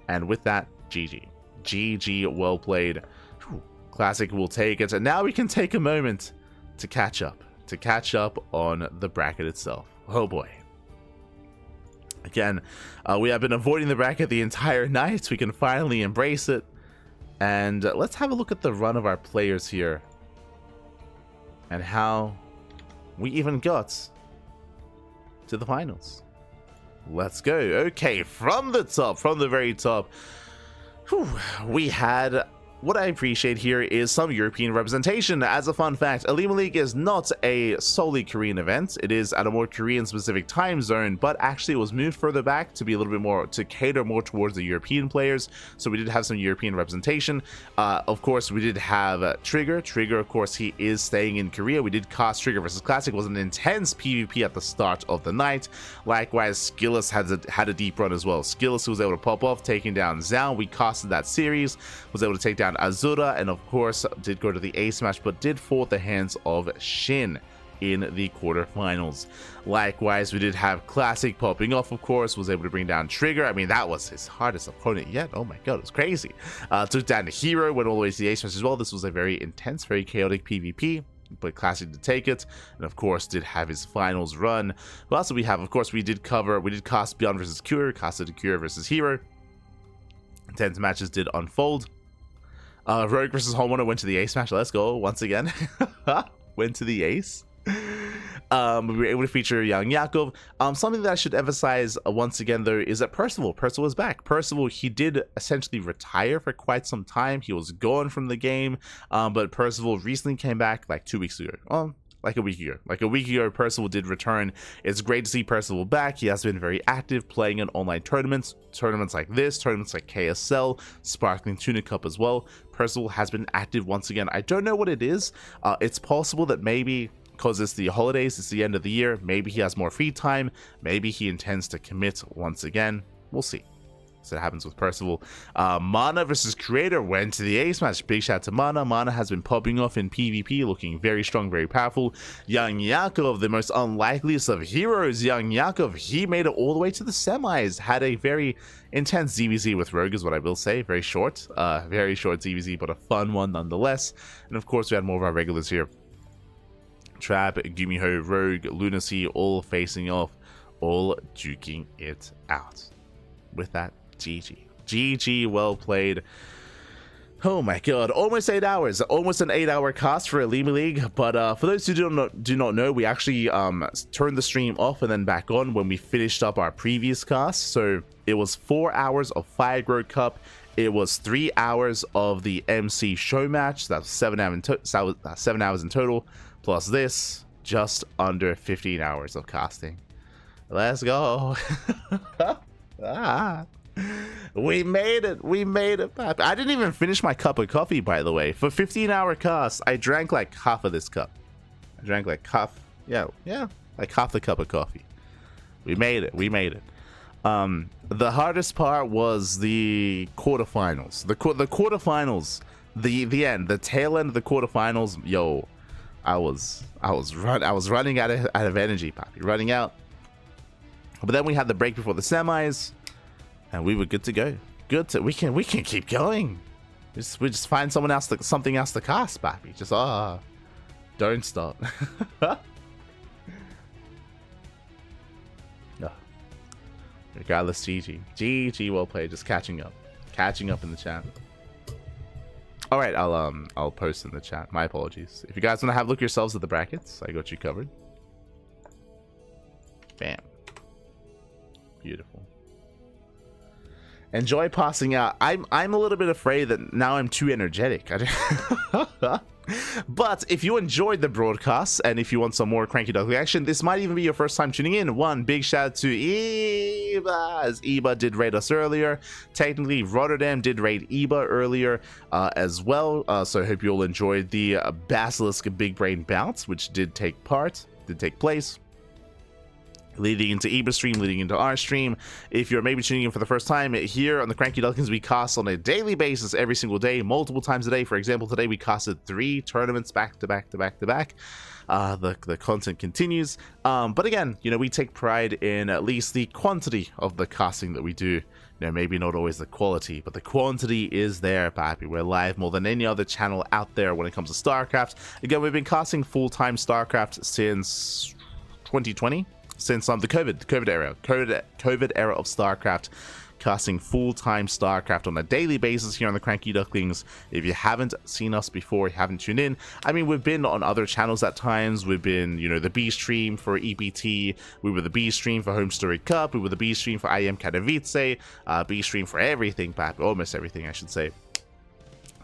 And with that, GG. GG, well played. Whew. Classic will take it, and now we can take a moment to catch up on the bracket itself. Oh boy. Again, we have been avoiding the bracket the entire night. We can finally embrace it. And let's have a look at the run of our players here and how we even got to the finals. Let's go. Okay, from the top, from the very top, we had... What I appreciate here is some European representation. As a fun fact, OlimoLeague is not a solely Korean event. It is at a more Korean-specific time zone, but actually it was moved further back to be a little bit more, to cater more towards the European players. So we did have some European representation. Of course, we did have Trigger. Trigger, of course, he is staying in Korea. We did cast Trigger versus Classic. It was an intense PvP at the start of the night. Likewise, Skillus had a deep run as well. Skillus was able to pop off, taking down Zhao. We casted that series, was able to take down Azura, and of course did go to the ace match, but did fall at the hands of Shin in the quarterfinals. Likewise, we did have Classic popping off, of course, was able to bring down Trigger. I mean, that was his hardest opponent yet. Oh my god, it was crazy. Took down the Hero, went all the way to the ace match as well. This was a very intense, very chaotic PvP, but Classic did take it, and of course did have his finals run. But also we have, of course, we did cast Beyond versus Cure, casted Cure versus Hero. Intense matches did unfold. Rogue versus Homeowner went to the ace match. Let's go once again. Went to the ace. We were able to feature Young Yakov. Something that I should emphasize once again, though, is that Percival is back. Percival, he did essentially retire for quite some time. He was gone from the game, but Percival recently came back like 2 weeks ago. Like a week ago, Percival did return. It's great to see Percival back. He has been very active playing in online tournaments like this, tournaments like KSL, Sparkling Tuna Cup as well. Percival has been active once again. I don't know what it is. It's possible that maybe because it's the holidays, it's the end of the year, maybe he has more free time, maybe he intends to commit once again. We'll see. So it happens with Percival. Mana versus Creator went to the ace match. Big shout out to Mana. Mana has been popping off in PvP, looking very strong, very powerful. Young Yakov, the most unlikeliest of heroes. Young Yakov, he made it all the way to the semis. Had a very intense ZvZ with Rogue is what I will say. Very short ZvZ, but a fun one nonetheless. And of course, we had more of our regulars here. Trap, Gumiho, Rogue, Lunacy, all facing off, all duking it out. With that, GG. GG, well played. Oh my god, almost 8 hours, almost an 8-hour cast for OlimoLeague. But for those who do not know, we actually turned the stream off and then back on when we finished up our previous cast. So it was 4 hours of Fire Grow Cup. It was 3 hours of the MC show match. That's 7 hours in total. Plus this, just under 15 hours of casting. Let's go. We made it. We made it. I didn't even finish my cup of coffee, by the way. For 15-hour cast, I drank like half of this cup. I drank like half. Yeah, like half the cup of coffee. We made it. We made it. The hardest part was the quarterfinals. The quarterfinals. The end. The tail end of the quarterfinals. Yo, I was running out of energy, Poppy. Running out. But then we had the break before the semis. And we were good to go. We can keep going. We just find something else to cast, Pappy. Just don't stop. Regardless, GG, well played. Just catching up in the chat. All right, I'll post in the chat. My apologies. If you guys want to have a look yourselves at the brackets, I got you covered. Bam. Beautiful. Enjoy passing out. I'm a little bit afraid that now I'm too energetic. But if you enjoyed the broadcast and if you want some more Cranky Duckling action, this might even be your first time tuning in. One big shout out to Eba, as Eba did raid us earlier. Technically, Rotterdam did raid Eba earlier as well. So I hope you all enjoyed the Basilisk Big Brain bounce, which did take place. Leading into Eba's stream, leading into our stream. If you're maybe tuning in for the first time, here on the Cranky Ducklings, we cast on a daily basis every single day, multiple times a day. For example, today we casted 3 tournaments back to back. The content continues. But again, we take pride in at least the quantity of the casting that we do. Maybe not always the quality, but the quantity is there, Pappy. We're live more than any other channel out there when it comes to StarCraft. Again, we've been casting full-time StarCraft since 2020. Since the COVID era of StarCraft, casting full-time StarCraft on a daily basis here on the Cranky Ducklings. If you haven't seen us before, you haven't tuned in, I mean, we've been on other channels at times. We've been, the B stream for EPT, we were the B stream for Home Story Cup, we were the B stream for I Am Katowice, B stream for everything, almost everything, I should say.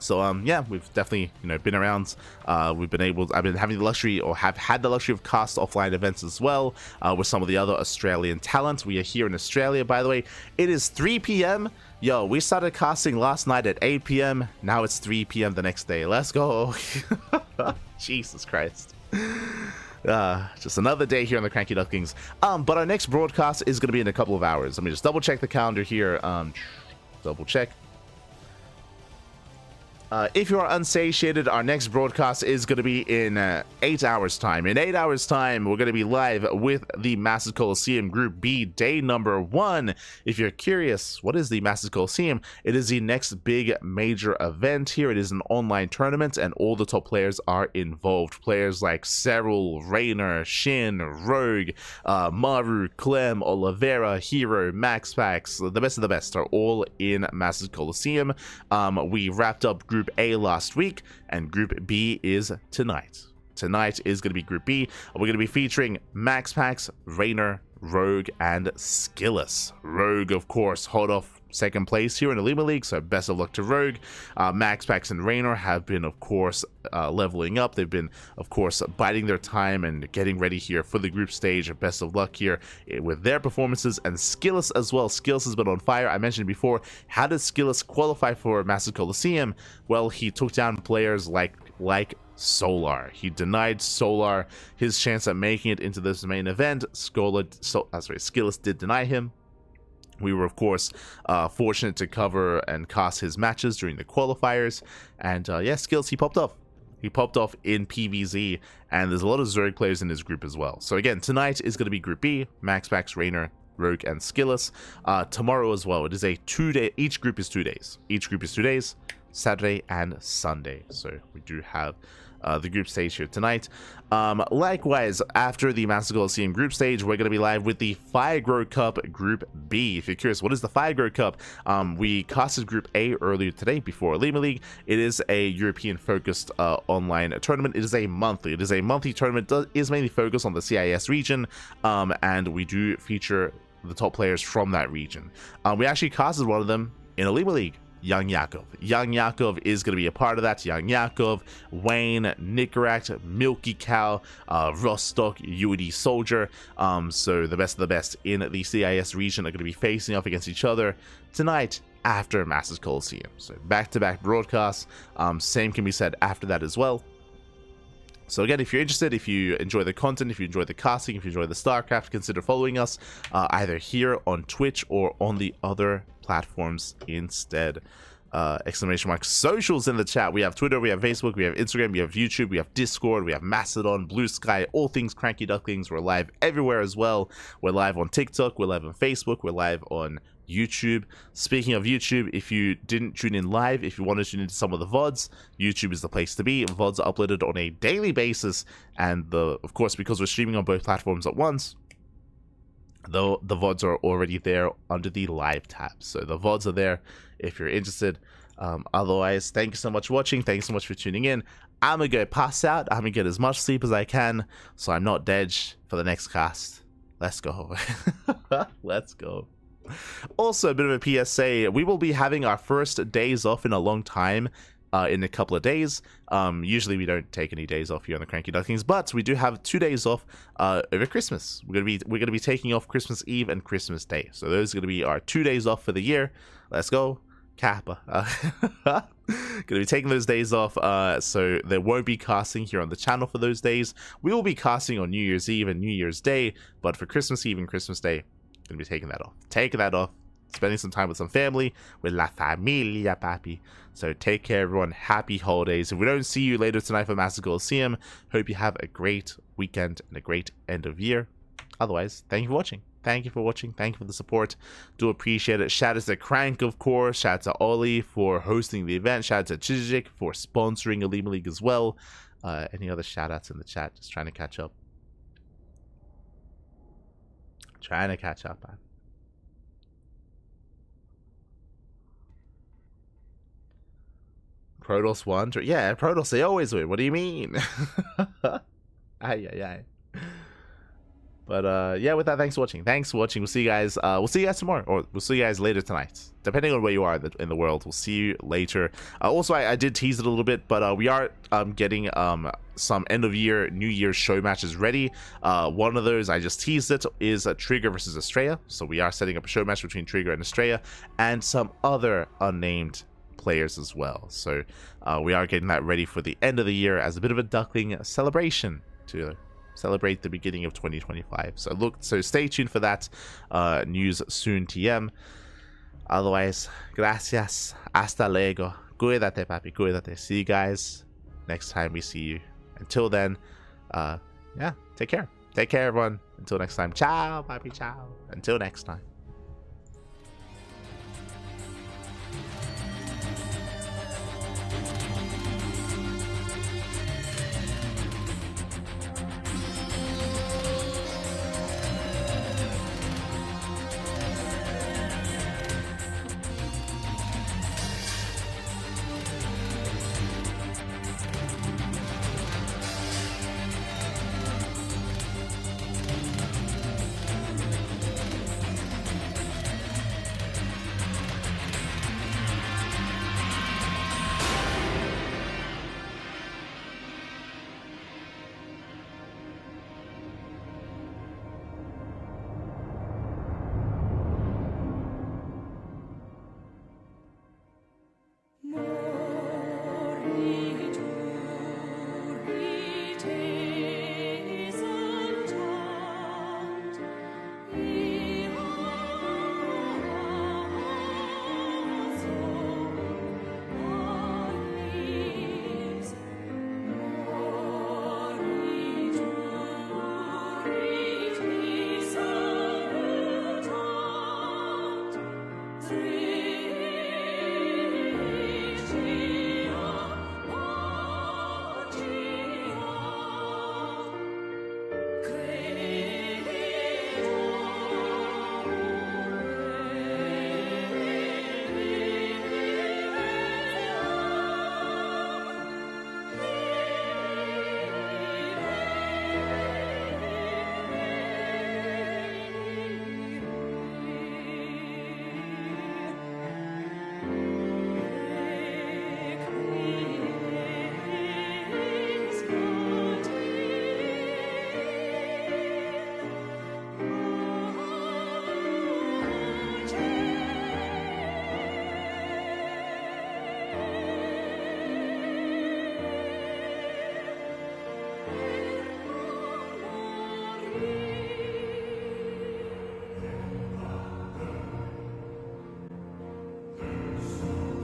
So yeah, we've definitely been around. I've been having the luxury, or have had the luxury, of cast offline events as well with some of the other Australian talent. We are here in Australia, by the way. It is 3 p.m. Yo, we started casting last night at 8 p.m. Now it's 3 p.m. the next day. Let's go. Jesus Christ. Just another day here on the Cranky Ducklings. But our next broadcast is going to be in a couple of hours. Let me just double check the calendar here. Double check. If you are unsatiated, our next broadcast is going to be in 8 hours time. In 8 hours time, we're going to be live with the Massive Coliseum Group B, day number 1. If you're curious, what is the Massive Coliseum? It is the next big major event here. It is an online tournament, and all the top players are involved. Players like Cyril, Raynor, Shin, Rogue, Maru, Clem, Oliveira, Hero, Max Pax, the best of the best are all in Massive Coliseum. We wrapped up Group A last week, and Group B is tonight. Tonight is going to be Group B. We're going to be featuring Max Pax, Raynor, Rogue, and Skillus. Rogue, of course, hot off second place here in OlimoLeague, so best of luck to Rogue. Max Pax and Raynor have been, of course, leveling up. They've been, of course, biding their time and getting ready here for the group stage. Best of luck here with their performances, and Skillus as well. Skillus has been on fire. I mentioned before, how did Skillus qualify for Massive Coliseum? Well, he took down players like Solar. He denied Solar his chance at making it into this main event. Skillus did deny him. We were, of course, fortunate to cover and cast his matches during the qualifiers. And yeah, Skillus, he popped off. He popped off in PvZ, and there's a lot of Zerg players in his group as well. So again, tonight is going to be Group B, Max Pax, Raynor, Rogue, and Skillus. Tomorrow as well, it is a 2-day, each group is 2 days. Each group is 2 days. Saturday, and Sunday. So we do have the group stage here tonight. Likewise, after the Master Coliseum group stage, we're going to be live with the Fire Grow Cup Group B. If you're curious, what is the Fire Grow Cup? We casted Group A earlier today before OlimoLeague. It is a European-focused online tournament. It is a monthly. It is a monthly tournament. It is mainly focused on the CIS region, and we do feature the top players from that region. We actually casted one of them in OlimoLeague. Young Yakov. Young Yakov is going to be a part of that. Young Yakov, Wayne, Nicorette, Milky Cow, Rostock, UD Soldier. So the best of the best in the CIS region are going to be facing off against each other tonight after Masters Coliseum. So back-to-back broadcasts. Same can be said after that as well. So again, if you're interested, if you enjoy the content, if you enjoy the casting, if you enjoy the StarCraft, consider following us either here on Twitch or on the other platforms instead. Exclamation mark socials in the chat. We have Twitter, we have Facebook, we have Instagram, we have YouTube, we have Discord, we have Mastodon, Blue Sky, all things Cranky Ducklings. We're live everywhere as well. We're live on TikTok, we're live on Facebook, we're live on YouTube. Speaking of YouTube, if you didn't tune in live, if you want to tune into some of the VODs, YouTube is the place to be. VODs are uploaded on a daily basis, and of course, because we're streaming on both platforms at once, though the VODs are already there under the live tab. So the VODs are there if you're interested. Otherwise, thank you so much for watching. Thanks so much for tuning in. I'm gonna go pass out. I'm gonna get as much sleep as I can so I'm not dead for the next cast. Let's go. Let's go. Also, a bit of a PSA. We will be having our first days off in a long time in a couple of days. Usually we don't take any days off here on the Cranky Ducklings, but we do have 2 days off over Christmas. We're gonna be taking off Christmas Eve and Christmas Day. So those are gonna be our 2 days off for the year. Let's go, Kappa. Gonna be taking those days off, so there won't be casting here on the channel for those days. We will be casting on New Year's Eve and New Year's Day, but for Christmas Eve and Christmas Day, gonna be taking that off. Spending some time with some family, with la familia, papi. So take care, everyone. Happy holidays. If we don't see you later tonight for Master Coliseum, hope you have a great weekend and a great end of year. Otherwise, thank you for watching. Thank you for watching. Thank you for the support. Do appreciate it. Shout out to Crank, of course. Shout out to Ollie for hosting the event. Shout out to Chijik for sponsoring OlimoLeague as well. Any other shout outs in the chat? Just trying to catch up. Man. Protoss won. Yeah, Protoss, they always win. What do you mean? Ay. But yeah, with that, thanks for watching. We'll see you guys. We'll see you guys tomorrow, or we'll see you guys later tonight, depending on where you are in the world. We'll see you later. Also, I did tease it a little bit, but we are getting some end of year, New Year's show matches ready. One of those, I just teased it, is Trigger versus Estrella. So we are setting up a show match between Trigger and Estrella, and some other unnamed players as well. So we are getting that ready for the end of the year as a bit of a Duckling celebration to celebrate the beginning of 2025. So stay tuned for that news soon, TM. Otherwise, gracias, hasta luego, cuídate, papi, cuídate. See you guys next time we see you. Until then, yeah, take care, everyone. Until next time, ciao, papi, ciao. Until next time.